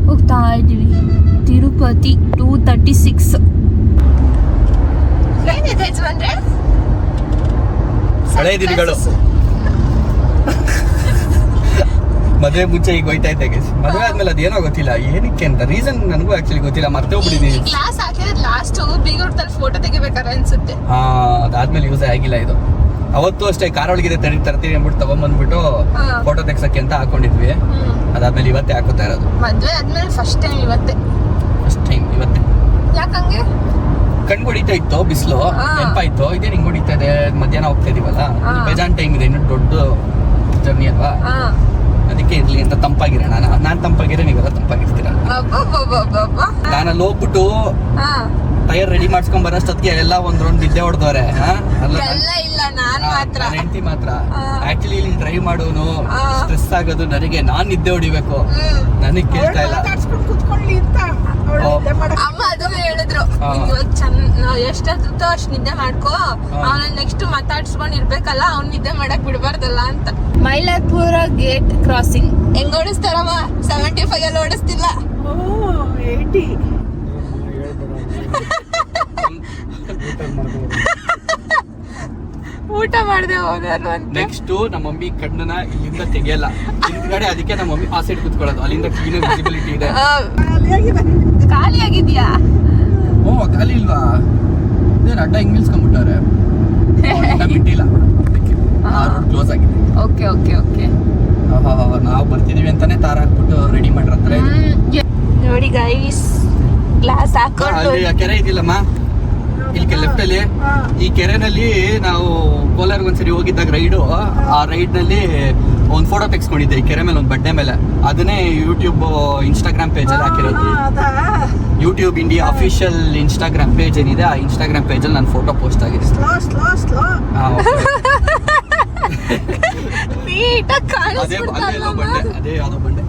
ಹೋಗ್ತಾ ಇದೀವಿ. ತಿರುಪತಿ 236. ಏನಿದೆ ಯಜಮಾನ್ರೆ? ಹಳೆ ದಿನಗಳು. ಮದುವೆ ಮುಂಚೆ ಈಗ ಹೋಯ್ತಾ ಇದ್ದೆ ಗೈಸ್. ಮದುವೆ ಆದ್ಮೇಲೆ ಅದೇನೋ ಗೊತ್ತಿಲ್ಲ ಏನಕ್ಕೆ ಅಂತ, ರೀಸನ್ ನನಗೂ ಆಕ್ಚುಲಿ ಗೊತ್ತಿಲ್ಲ, ಮರ್ತೇ ಹೋಗ್ಬಿಟ್ಟಿದ್ದೀನಿ. ಗ್ಲಾಸ್ ಹಾಕಿದ್ರೆ ಲಾಸ್ಟ್ ಬೀಗೂಟದಲ್ಲಿ ಫೋಟೋ ತೆಗಿಬೇಕಾರೆ ಅನ್ಸುತ್ತೆ. ಅದಾದ್ಮೇಲೆ ಯೂಸ್ ಆಗಿಲ್ಲ ಇದು. ಅವತ್ತು ಅಷ್ಟೇ ಕಾರ್ ಒಳಗಿದೆ ತರ್ತೀನಿ ಅಂದ್ಬಿಟ್ಟು ತಗೊಂಡ್ಬಂದ್ಬಿಟ್ಟು ಫೋಟೋ ತೆಗ್ಸಕ್ಕೆ ಅಂತ ಹಾಕೊಂಡಿದ್ವಿ. ಅದಾದ್ಮೇಲೆ ಇವತ್ತೇ ಹಾಕೋತಾ ಇರೋದು. ಮದ್ವೆ ಆದ್ಮೇಲೆ ಫಸ್ಟ್ ಟೈಮ್ ಇವತ್ತೇ. ಯಾಕಂಗೆ? ಕಣ್ ಹೊಡಿತಾ ಇತ್ತು ಬಿಸಿಲು, ನೆನಪಾಯ್ತು ಇದೇನು ಹಿಂಗ್ ಹೊಡಿತಾ ಇದೆ, ಮಧ್ಯಾಹ್ನ ಹೋಗ್ತಾ ಇದೀವಲ್ಲ, ಬೇಜಾನ್ ಟೈಮ್ ಇದೆ, ಇನ್ನು ದೊಡ್ಡ ಜರ್ನಿ ಅಲ್ವಾ, ಅದಕ್ಕೆ ಇರ್ಲಿ ಅಂತ ತಂಪಾಗಿರೋಣ. ನಾನ್ ತಂಪಾಗಿರೋ ನೀವೆಲ್ಲ ತಂಪಾಗಿರ್ತೀರ. ನಾನು ಅಲ್ಲಿ ಹೋಗ್ಬಿಟ್ಟು ಟೈರ್ ರೆಡಿ ಮಾಡ್ಸ್ಕೊಂಡ್ ಬರೋಷ್ಟೊತ್ತಿಗೆ ಎಲ್ಲ ಒಂದ್ ರೌಂಡ್ ಬಿದ್ದೆ ಹೊಡೆದವ್ರೆ. ಹೆಂಡತಿ ಮಾತ್ರ ಆಕ್ಚುಲಿ ಇಲ್ಲಿ ಡ್ರೈವ್ ಮಾಡೋನು ಸ್ಟ್ರೆಸ್ ಆಗೋದು ನನಗೆ, ನಾನ್ ನಿದ್ದೆ ಹೊಡಿಬೇಕು, ನನಗ್ ಕೇಳ್ತಾ ಇಲ್ಲ. ಅಮ್ಮ ಅದನ್ನ ಹೇಳಿದ್ರು, ಎಷ್ಟಾಗುತ್ತೋ ಅಷ್ಟು ನಿದ್ದೆ ಮಾಡ್ಕೋ, ಅವನ ನೆಕ್ಸ್ಟ್ ಮಾತಾಡ್ಸ್ಕೊಂಡ್ ಇರ್ಬೇಕಲ್ಲ, ಅವ್ನ್ ನಿದ್ದೆ ಮಾಡಕ್ ಬಿಡ್ಬಾರ್ದಲ್ಲ ಅಂತ. ಮೈಲಾಪುರ ಗೇಟ್ ಕ್ರಾಸಿಂಗ್ ಹೆಂಗ್ ಓಡಿಸ್ತಾರಮ್ಮ? 75 ಅಲ್ಲಿ ಓಡಿಸ್ತಿಲ್ಲ. 80. ಊಟ ಮಾಡದೆ ಹೋದಾರು ಅಂತ. ನೆಕ್ಸ್ಟ್ ನಮ್ಮ ಮಮ್ಮಿ ಕಣ್ಣನ್ನ ಇಲ್ಲಿಂದ ತೆಗಿಯಲ್ಲ, ಹಿಂದ್ಗಡೆ, ಅದಕ್ಕೆ ನಮ್ಮ ಮಮ್ಮಿ ಆ ಸೈಡ್ ಕುತ್ಕೊಳ್ಳೋದು, ಅಲ್ಲಿಂದ ಕ್ಲೀನ್ ವಿಸಿಬಿಲಿಟಿ ಇದೆ. ಖಾಲಿ ಆಗಿದ್ಯಾ? ಓ ಖಾಲಿ ಇಲ್ವಾ? ಇದೇನು ಅಡ್ಡ ಹಿಂಗ್ ನಿಲ್ಸ್ಕೊಂಡ್ಬಿಟ್ಟವ್ರೆ, ಬಿಟ್ಟಿಲ್ಲ, ಕ್ಲೋಸ್ ಆಗಿದೆ. Okay okay okay. ನಾವು ಬರ್ತಿದೀವಿ ಅಂತಾನೆ ತಾರ ಹಾಕ್ಬಿಟ್ಟು ರೆಡಿ ಮಾಡಿರ್ತಾರೆ. ನೋಡಿ ಗೈಸ್, ಗ್ಲಾಸ್ ಹಾಕೊಂಡು ಕೆರೆ ಇದಿಲ್ಲಮ್ಮ ಇಲ್ಲಿ ಲೆಫ್ಟ್ ಅಲ್ಲಿ, ಈ ಕೆರೆನಲ್ಲಿ ನಾವು ಕೋಲಾರ್ಗೆ ಒಂದ್ಸರಿ ಹೋಗಿದ್ದಾಗ ರೈಡು, ಆ ರೈಡ್ ನಲ್ಲಿ ಒಂದ್ ಫೋಟೋ ತೆಗ್ಸ್ಕೊಂಡಿದ್ದೆ ಈ ಕೆರೆ ಮೇಲೆ, ಒಂದ್ ಬಡ್ಡೆ ಮೇಲೆ. ಅದನ್ನೇ ಯೂಟ್ಯೂಬ್ ಇನ್ಸ್ಟಾಗ್ರಾಮ್ ಪೇಜ್ ಅಲ್ಲಿ ಹಾಕಿರೋದು. YouTube India official Instagram page ಏನಿದೆ, ಆ ಇನ್ಸ್ಟಾಗ್ರಾಮ್ ಪೇಜ್ ಅಲ್ಲಿ ನಾನು ಫೋಟೋ ಪೋಸ್ಟ್ ಆಗಿದೆ. ಅದೇ ಯಾವ್ದೋ ಬಂಡೆ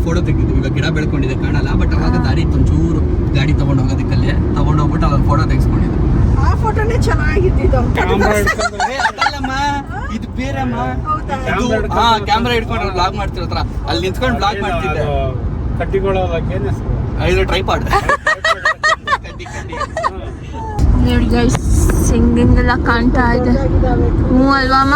ಫೋಟೋ ತೆಗಿದ್ವಿ. ಇವಾಗ ಗಿಡ ಬೆಳ್ಕೊಂಡಿದೆ ಕಾಣಲ್ಲ, ಬಟ್ ಅವಾಗ ದಾರಿ ಇತ್ತು ಒಂಚೂರು, ಗಾಡಿ ತಗೊಂಡ್ ಹೋಗೋದಕ್ಕಲ್ಲಿ ತಗೊಂಡೋಗ್ಬಿಟ್ಟು ಅಲ್ಲೊಂದು ಫೋಟೋ ತೆಗಿಸ್ಕೊಂಡಿದ್ದೆ. ಆ ಫೋಟೋನೇ ಚೆನ್ನಾಗಿದ್ದು. ಅದಲ್ಲಮ್ಮ, ಇದು ಬೇರೆಮ್ಮ. ಕ್ಯಾಮ್ರಾ ಇಟ್ಕೊಂಡು ಬ್ಲಾಗ್ ಮಾಡ್ತಿರೋ ಹತ್ರ ಅಲ್ಲಿ ನಿಂತ್ಕೊಂಡು ಬ್ಲಾಗ್ ಮಾಡ್ತಿದ್ದೆ. ಇದು ಟ್ರೈಪಾಡ್. ನೋಡಿ ಗೈಸ್, ಸಿಂಗಿಂಗೆಲ್ಲ ಕಾಣ್ತಾ ಇದೆ. ಹ್ಞೂ ಅಲ್ವಾಮ್ಮ?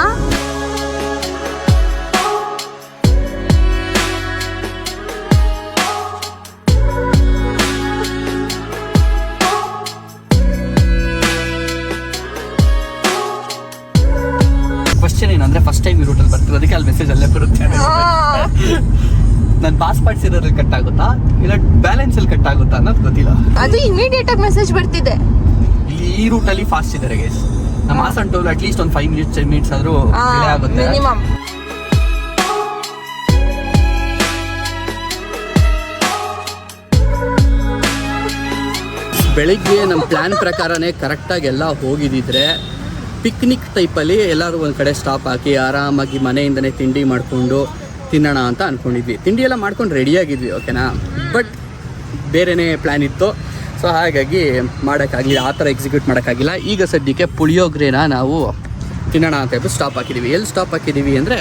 ಕ್ವಶನ್ ಏನಂದ್ರೆ, ಫಸ್ಟ್ ಟೈಮ್ ಈ ರೂಟಲ್ಲಿ ಬರ್ತಿರೋದಕ್ಕೆ ಅಲ್ಲಿ ಮೆಸೇಜ್ ಅಲ್ಲೇ ಬರುತ್ತೆ. ನನ್ನ ಪಾಸ್ ಪಾರ್ಟ್ಸ್ ಕಟ್ ಆಗುತ್ತಾ ಇಲ್ಲ ಬ್ಯಾಲೆನ್ಸ್ ಅಲ್ಲಿ ಕಟ್ ಆಗುತ್ತಾ ಅನ್ನೋದು ಗೊತ್ತಿಲ್ಲ. ಅದು ಇಮಿಡಿಯೇಟ್ ಆಗಿ ಮೆಸೇಜ್ ಬರ್ತಿದೆ. ಈ ರೂಟ್ ಅಲ್ಲಿ ಫಾಸ್ಟ್ ಇದ್ದಾರೆ ಗೈಸ್. ನಮ್ಮ ಹಾಸನ್ ಟೋಲ್ ಅಟ್ಲೀಸ್ಟ್ ಒಂದು 5 ಮಿನಿಟ್ಸ್ 10 ಮಿನಿಟ್ಸ್ ಆದ್ರೂ ಡಿಲೇ ಆಗುತ್ತೆ ಮಿನಿಮಮ್. ಬೆಳಿಗ್ಗೆ ನಮ್ಮ ಪ್ಲಾನ್ ಪ್ರಕಾರನೇ ಕರೆಕ್ಟಾಗಿ ಎಲ್ಲ ಹೋಗಿದ್ದಿದ್ರೆ ಪಿಕ್ನಿಕ್ ಟೈಪಲ್ಲಿ ಎಲ್ಲರೂ ಒಂದು ಕಡೆ ಸ್ಟಾಪ್ ಹಾಕಿ ಆರಾಮಾಗಿ ಮನೆಯಿಂದನೇ ತಿಂಡಿ ಮಾಡಿಕೊಂಡು ತಿನ್ನೋಣ ಅಂತ ಅಂದ್ಕೊಂಡಿದ್ವಿ. ತಿಂಡಿ ಎಲ್ಲ ಮಾಡ್ಕೊಂಡು ರೆಡಿಯಾಗಿದ್ವಿ, ಓಕೆನಾ. ಬಟ್ ಬೇರೆಯೇ ಪ್ಲ್ಯಾನ್ ಇತ್ತು, ಸೊ ಹಾಗಾಗಿ ಮಾಡೋಕ್ಕಾಗಲಿಲ್ಲ, ಆ ಥರ ಎಕ್ಸಿಕ್ಯೂಟ್ ಮಾಡೋಕ್ಕಾಗಿಲ್ಲ. ಈಗ ಸದ್ಯಕ್ಕೆ ಪುಳಿಯೋಗರೆನ ನಾವು ತಿನ್ನೋಣ ಅಂತ ಹೇಳ್ಬಿಟ್ಟು ಸ್ಟಾಪ್ ಹಾಕಿದ್ದೀವಿ. ಎಲ್ಲಿ ಸ್ಟಾಪ್ ಹಾಕಿದ್ದೀವಿ ಅಂದರೆ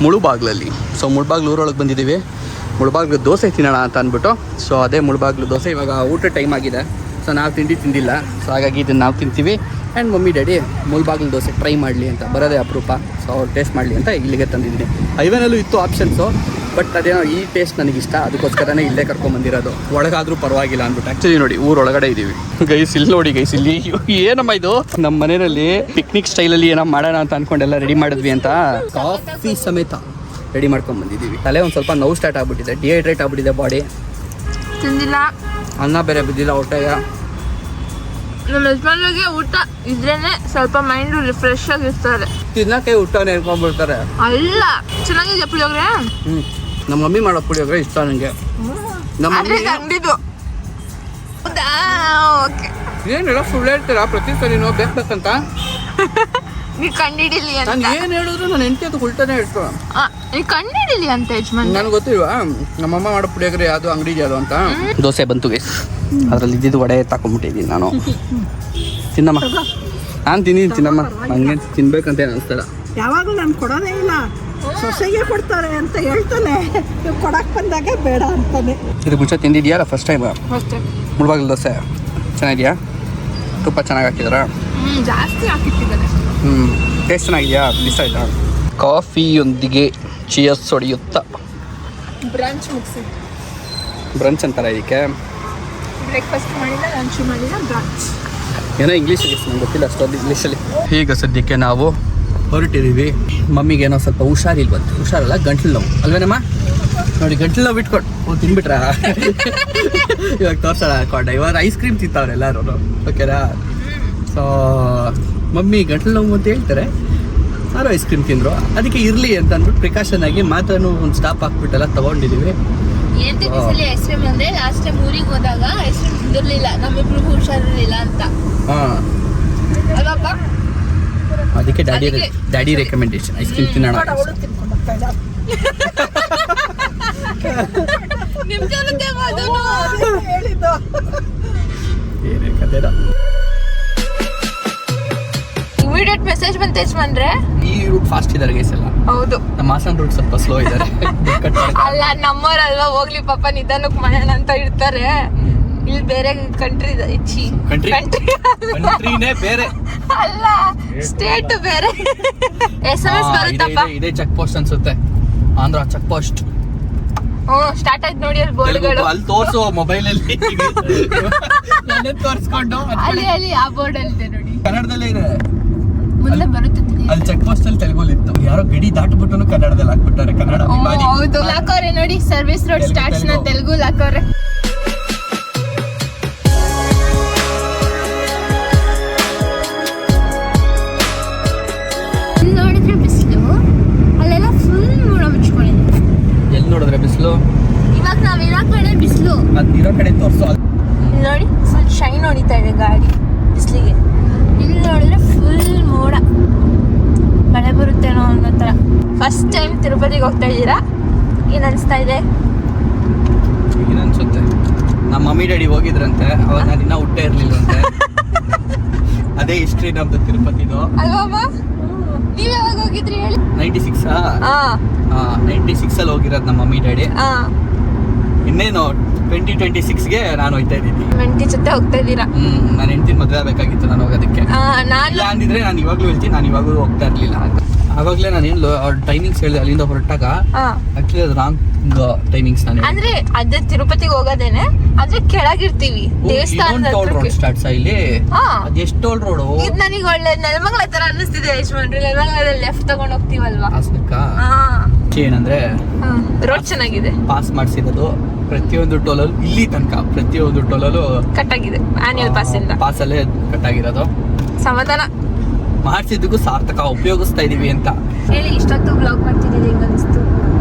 ಮುಳುಬಾಗ್ಲಲ್ಲಿ. ಸೊ ಮುಳುಬಾಗ್ಲು ಊರೊಳಗೆ ಬಂದಿದ್ದೀವಿ. ಮುಳುಬಾಗ್ಲು ದೋಸೆ ತಿನ್ನೋಣ ಅಂತ ಅಂದ್ಬಿಟ್ಟು, ಸೊ ಅದೇ ಮುಳುಬಾಗ್ಲು ದೋಸೆ. ಇವಾಗ ಊಟ ಟೈಮ್ ಆಗಿದೆ, ಸೊ ನಾವು ತಿಂಡಿ ತಿಂದಿಲ್ಲ, ಸೊ ಹಾಗಾಗಿ ಇದನ್ನು ನಾವು ತಿಂತೀವಿ. And mummy daddy Mulbagal dosa try ಮಾಡಲಿ ಅಂತ, ಬರೋದೇ ಅಪರೂಪ, ಸೊ ಅವ್ರು ಟೇಸ್ಟ್ ಮಾಡಲಿ ಅಂತ ಇಲ್ಲಿಗೆ ತಂದಿದ್ದೀನಿ. ಹೈವೇನಲ್ಲೂ ಇತ್ತು ಆಪ್ಷನ್ಸು, ಬಟ್ ಅದೇನೋ ಈ ಟೇಸ್ಟ್ ನನಗಿಷ್ಟ, ಅದಕ್ಕೋಸ್ಕರನೇ ಇಲ್ಲೇ ಕರ್ಕೊಂಬಂದಿರೋದು. ಒಳಗಾದರೂ ಪರವಾಗಿಲ್ಲ ಅಂದ್ಬಿಟ್ಟು. ಆ್ಯಕ್ಚುಲಿ ನೋಡಿ ಊರೊಳಗಡೆ ಇದ್ದೀವಿ ಗೈಸ್. ಇಲ್ಲಿ ನೋಡಿ ಗೈಸ್, ಇಲ್ಲಿ ಏನಮ್ಮ ಇದು, ನಮ್ಮ ಮನೆಯಲ್ಲಿ ಪಿಕ್ನಿಕ್ ಸ್ಟೈಲಲ್ಲಿ ಏನೋ ಮಾಡೋಣ ಅಂತ ಅಂದ್ಕೊಂಡೆಲ್ಲ ರೆಡಿ ಮಾಡಿದ್ವಿ ಅಂತ ಕಾಫಿ ಸಮೇತ ರೆಡಿ ಮಾಡ್ಕೊಂಡು ಬಂದಿದ್ದೀವಿ. ತಲೆ ಒಂದು ಸ್ವಲ್ಪ ನೋವು ಸ್ಟಾರ್ಟ್ ಆಗ್ಬಿಟ್ಟಿದೆ, ಡಿಹೈಡ್ರೇಟ್ ಆಗ್ಬಿಟ್ಟಿದೆ ಬಾಡಿ. ತಿಂದಿಲ್ಲ, ಅನ್ನ ಬೇರೆ ಬಿದ್ದಿಲ್ಲ ಹೊಟ್ಟೆಗೆ. ನಮ್ಮ ಯಜಮಾನ್ರಿಗೆ ಊಟ ಇದ್ರೇನೆ ಸ್ವಲ್ಪ ಮೈಂಡ್ ರಿಫ್ರೆಶ್ ಆಗಿರ್ತಾರೆ. ತಿನ್ನಕ್ಕೆ ಊಟನೇ ಹೇಳ್ಕೊಂಡ್ಬಿಡ್ತಾರೆ. ಅಲ್ಲ, ಚೆನ್ನಾಗಿದೆ ಪುಳಿಯೋಗರೆ. ನಮ್ಮ ಮಮ್ಮಿ ಮಾಡೋ ಪುಳಿಯೋಗರೆ ಇಷ್ಟ ನನಗೆ. ನಮ್ಮ ಮಮ್ಮಿ ಅಂಗಡಿದು ಹೌದಾ? ಓಕೆ. ಏನಿಲ್ಲ ಸುಳ್ಳು ಹೇಳ್ತೀರಾ ಪ್ರತಿ ಸರಿ ನೀವು ಬೇಕಂತ. ನೀವು ಕಂಡಿಡಿಲಿ ಅಂತ. ನಾನು ಏನು ಹೇಳಿದ್ರು ನನ್ನ ಹೆಂಡತಿ ಅದು ಉಲ್ಟಾನೇ ಹೇಳ್ತು. ನೀವು ಕಂಡಿಡಿಲಿ ಅಂತ ಯಜಮಾನ್. ನನಗೆ ಗೊತ್ತಿಲ್ವಾ ನಮ್ಮಮ್ಮ ಮಾಡೋ ಪುಳಿಯೋಗರೆ ಯಾವುದು ಅಂಗಡಿ ಯಾವುದು ಅಂತ. ದೋಸೆ ಬಂತು ಗೈಸ್, ಅದರಲ್ಲಿ ಇದ್ದಿದ್ದು ವಡೆ ತಗೊಂಡ್ಬಿಟ್ಟಿದ್ದೀನಿ ನಾನು. ತಿನ್ನಮ್ಮ, ನಾನು ತಿಂದಿದ್ದೀನಿ ತಿನ್ನಮ್ಮ, ನನಗೆ ತಿನ್ಬೇಕಂತ ಏನು ಅನಿಸ್ತಲ್ಲ. ಯಾವಾಗಲೂ ನಾನು ಕೊಡೋದೇ ಇಲ್ಲ, ಸೊಸೆಗೆ ಕೊಡ್ತಾರೆ ಅಂತ ಹೇಳ್ತಾನೆ, ನೀವು ಕೊಡಕ್ಕೆ ಬಂದಾಗ ಬೇಡ ಅಂತಾನೆ. ಇದು ಗುಚ್ಚ ತಿಂದಿದ್ಯಾ ಫಸ್ಟ್ ಟೈಮ್? ಮುಳ್ಬಾಗಿಲು ದೋಸೆ ಚೆನ್ನಾಗಿದೆಯಾ? ತುಪ್ಪ ಚೆನ್ನಾಗಿ ಹಾಕಿದಾರಾ? ಜಾಸ್ತಿ ಹಾಕಿಟ್ಟಿದ್ದಾರೆ. ಟೇಸ್ಟ್ ಚೆನ್ನಾಗಿದೆಯಾ? ಮಿಸ್ ಆಯ್ತಾ? ಕಾಫಿಯೊಂದಿಗೆ ಚಿಯರ್ಸ್ ಹೊಡೆಯುತ್ತಾ ಬ್ರಂಚ್ ಮುಗಿಸಿ. ಬ್ರಂಚ್ ಅಂತಾರೆ ಇದಕ್ಕೆ. ಬ್ರೇಕ್ಫಾಸ್ಟ್ ಮಾಡಿಲ್ಲ, ಲಂಚ್ ಮಾಡಿಲ್ಲ, ಬ್ರಂಚ್. ಏನೋ ಇಂಗ್ಲೀಷಲ್ಲಿ ನಂಗೆ ಗೊತ್ತಿಲ್ಲ ಅಷ್ಟೊಂದು ಇಂಗ್ಲೀಷಲ್ಲಿ. ಈಗ ಸದ್ಯಕ್ಕೆ ನಾವು ಹೊರಟಿದ್ದೀವಿ. ಮಮ್ಮಿಗೆ ಏನೋ ಸ್ವಲ್ಪ ಹುಷಾರಿಲ್ವಂತೆ. ಹುಷಾರಲ್ಲ, ಗಂಟ್ಲು ನೋವು ಅಲ್ವೇನಮ್ಮ? ನೋಡಿ ಗಂಟ್ಲು ನೋವು ಬಿಟ್ಕೊಟ್ಟು ತಿನ್ಬಿಟ್ರಾ? ಇವಾಗ ತೋರ್ಸೋಣ ಹಾಕೊಂಡೆ. ಇವಾಗ ಐಸ್ ಕ್ರೀಮ್ ತಿಂತವ್ರೆ ಎಲ್ಲರೂ, ಓಕೆನಾ? ಸೊ ಮಮ್ಮಿ ಗಂಟ್ಲು ನೋವು ಅಂತ ಹೇಳ್ತಾರೆ, ಯಾರು ಐಸ್ ಕ್ರೀಮ್ ತಿಂದರು. ಅದಕ್ಕೆ ಇರಲಿ ಅಂತ ಅಂದ್ಬಿಟ್ಟು ಪ್ರಿಕಾಷನ್ ಆಗಿ ಮಾತ್ರನೂ ಒಂದು ಸ್ಟಾಪ್ ಹಾಕ್ಬಿಟ್ಟೆಲ್ಲ ತೊಗೊಂಡಿದ್ದೀವಿ. ಏನ್ ತಿನ್ನಿಸಲಿ ಐಸ್ ಕ್ರೀಮ್ ಅಂದ್ರೆ ಲಾಸ್ಟ್ ಟೈಮ್ ಊರಿಗೆ ಹೋದಾಗ ಐಸ್ ಕ್ರೀಮ್ ತಿಂದಿರ್ಲಿಲ್ಲ, ನಮ್ಮಿಬ್ರಿಗೂ ಹುಷಾರಿರ್ಲಿಲ್ಲ ಅಂತ. ಹಾಂ, ಅಲ್ಲಪ್ಪ, ಅದಕ್ಕೆ ಡ್ಯಾಡಿ ರೆಕಮೆಂಡೇಶನ್ ಐಸ್ ಕ್ರೀಮ್ ತಿನ್ನೋಣ. ಅವಳು ತಿನ್ಕೊಂಡು ಹೋಗ್ತಾ ಇದ್ದ. ನಿಮ್ ಜೊತೆ ಹೇಳಿದ್ದು ಏನೇ ಕಥೆನ. ಇಮಿಡಿಯೇಟ್ ಮೆಸೇಜ್ ಬಂತ ಯಜಮಾನ್ರೆ. ಈ ರೂಟ್ ಫಾಸ್ಟ್ ಇದ್ದಾರೆ ಗೈಸ್ ಎಲ್ಲ. ಹೌದು, ನಮ್ಮ ಹಾಸನ್ ರೂಟ್ ಸ್ವಲ್ಪ ಸ್ಲೋ ಇದ್ದಾರೆ. ಅಲ್ಲ ನಮ್ಮವ್ರಲ್ವಾ, ಹೋಗ್ಲಿ ಪಾಪ ನಿಧಾನಕ್ಕೆ ಮಾಡೋಣ ಅಂತ ಇರ್ತಾರೆ. ಇಲ್ಲಿ ಬೇರೆ ಕಂಟ್ರಿ ಕಂಟ್ರಿನೇ ಬೇರೆ ಅಲ್ಲ, ಸ್ಟೇಟ್ ಬೇರೆ. SMS ಬರುತ್ತಪ್ಪ. ಇದೇ ಚೆಕ್ ಪೋಸ್ಟ್ ಅನ್ಸುತ್ತೆ, ಆಂಧ್ರ ಚೆಕ್ ಪೋಸ್ಟ್. ಸ್ಟಾರ್ಟ್ ಆಯ್ತು ನೋಡಿ ಅಲ್ಲಿ ಬೋರ್ಡ್ಗಳು. ಅಲ್ಲಿ ತೋರ್ಸು ಮೊಬೈಲ್ ಅಲ್ಲಿ ತೋರಿಸ್ಕೊಂಡು ಅಲ್ಲಿ ಆ ಬೋರ್ಡ್ ಅಲ್ಲಿ ನೋಡಿ, ಕನ್ನಡದಲ್ಲೇ ಇದೆ. ಮುಂದೆ ಬರುತ್ತೆ. ಅಲ್ಲಿ ಚೆಕ್ ಪೋಸ್ಟ್ ಅಲ್ಲಿ ತೆಲುಗಲ್ಲಿ ಇತ್ತು, ಯಾರೋ ಗಡಿ ದಾಟ್ಬಿಟ್ಟು ಕನ್ನಡದಲ್ಲಿ ಹಾಕ್ಬಿಟ್ಟಾರೆ. ಕನ್ನಡ ಹೌದು, ಹಾಕೋರೆ ನೋಡಿ, ಸರ್ವಿಸ್ ರೋಡ್ ಸ್ಟಾರ್ಟ್ಸ್ ನ ತೆಲುಗು ಹಾಕೋರೆ. ನೋಡಿದ್ರೆ ಬಿಸಿಲು, ಅಲ್ಲೆಲ್ಲ ಫುಲ್ ಮೋಡ ಮುಚ್ಕೊಂಡಿದೆ. ಎಲ್ಲಿ ನೋಡಿದ್ರೆ ಬಿಸಿಲು? ಇವಾಗ ನಾವಿರೋ ಕಡೆ ಬಿಸಿಲು, ಅದಿರೋ ಕಡೆ ತೋರ್ಸು. ನೋಡಿ ಫುಲ್ ಶೈನ್ ಹೊಡಿತಾ ಇದೆ ಗಾಡಿ ಬಿಸಿಲಿಗೆ. ಇಲ್ಲಿ ನೋಡಿದ್ರೆ ಫುಲ್ ಮೋಡ, ಮಳೆ ಬರುತ್ತೇನೋ ಅನ್ನೋ ಥರ. ಫಸ್ಟ್ ಟೈಮ್ ತಿರುಪತಿಗೆ ಹೋಗ್ತಾ ಇದ್ದೀರಾ, ಏನು ಅನಿಸ್ತಾ ಇದೆ? ಏನು ಅನ್ಸುತ್ತೆ? ನಮ್ಮ ಮಮ್ಮಿ ಡ್ಯಾಡಿ ಹೋಗಿದ್ರಂತೆ, ಅವಾಗ ನಾನು ಇನ್ನೂ ಹುಟ್ಟೇ ಇರ್ಲಿಲ್ಲಂತೆ. ಅದೇ ಹಿಸ್ಟ್ರಿ ನಮ್ದು ತಿರುಪತಿದು ಅಲ್ವಾ? ನೀವ್ ಯಾವಾಗ ಹೋಗಿದ್ರಿ ಹೇಳಿ? 96 96 ಅಲ್ಲಿ ಹೋಗಿರೋದು ನಮ್ಮ ಮಮ್ಮಿ ಡ್ಯಾಡಿ. ಇನ್ನೇನು 2026ಗೆ ನಾನು ಹೋಗ್ತಾ ಇದ್ದೀನಿ. ಹೆಂಡತಿ ಜೊತೆ ಹೋಗ್ತಾ ಇದ್ದೀರಾ? ನನ್ನ ಹೆಂಡತಿನ ಮದುವೆ ಆಗಬೇಕಾಗಿತ್ತು ನಾನು ಹೋಗೋದಕ್ಕೆ. ಇಲ್ಲ ಅಂದಿದ್ರೆ ನಾನು ಇವಾಗಲೂ ಹೇಳ್ತೀನಿ, ನಾನು ಇವಾಗಲೂ ಹೋಗ್ತಾ ಇರಲಿಲ್ಲ. ಆವಾಗಲೇ ನಾನೇನು ಅವ್ರ ಟೈಮಿಂಗ್ಸ್ ಹೇಳಿದೆ ಅಲ್ಲಿಂದ ಹೊರಟಾಗ. ಆಕ್ಚುಲಿ ಅದು ರಾಂಗ್ ಟೈಮಿಂಗ್ಸ್. ನಾನು ಅಂದ್ರೆ ಅದೇ ತಿರುಪತಿಗೆ ಹೋಗೋದೇನೆ, ಆದ್ರೆ ಕೆಳಗಿರ್ತೀವಿ ದೇವಸ್ಥಾನದ ಸ್ಟಾರ್ಟ್ಸ್ ಇಲ್ಲಿ. ಅದೆಷ್ಟು ಟೋಲ್ ರೋಡು ಇದು ನನಗೆ ಒಳ್ಳೆ ನೆಲಮಂಗಲ ತರ ಅನ್ನಿಸ್ತಿದೆ ಯಜಮಾನ್ರಿ. ನೆಲಮಂಗಲದಲ್ಲಿ ಲೆಫ್ಟ್ ತಗೊಂಡ್ ಹೋಗ್ತೀವಲ್ವಾ? ಏನಂದ್ರೆ ರೋಡ್ ಚೆನ್ನಾಗಿದೆ, ಪಾಸ್ ಮಾಡಿಸಿರೋದು ಪ್ರತಿಯೊಂದು ಟೋಲಲ್ಲೂ ಇಲ್ಲಿ ತನಕ ಪ್ರತಿಯೊಂದು ಟೋಲಲ್ಲೂ ಕಟ್ ಆಗಿದೆ. ಆನ್ಯುವಲ್ ಪಾಸ್ ಇಂದ ಪಾಸಲ್ಲೇ ಕಟ್ ಆಗಿರೋದು. ಸಮಾಧಾನ ಮಾಡಿಸಿದ್ದಕ್ಕೂ ಸಾರ್ಥಕ, ಉಪಯೋಗಿಸ್ತಾ ಇದೀವಿ ಅಂತ ಹೇಳಿ. ಇಷ್ಟೊತ್ತು ಬ್ಲಾಗ್ ಮಾಡ್ತಿದ್ದೀನಿ, ಹೆಂಗ ಅನಿಸ್ತು?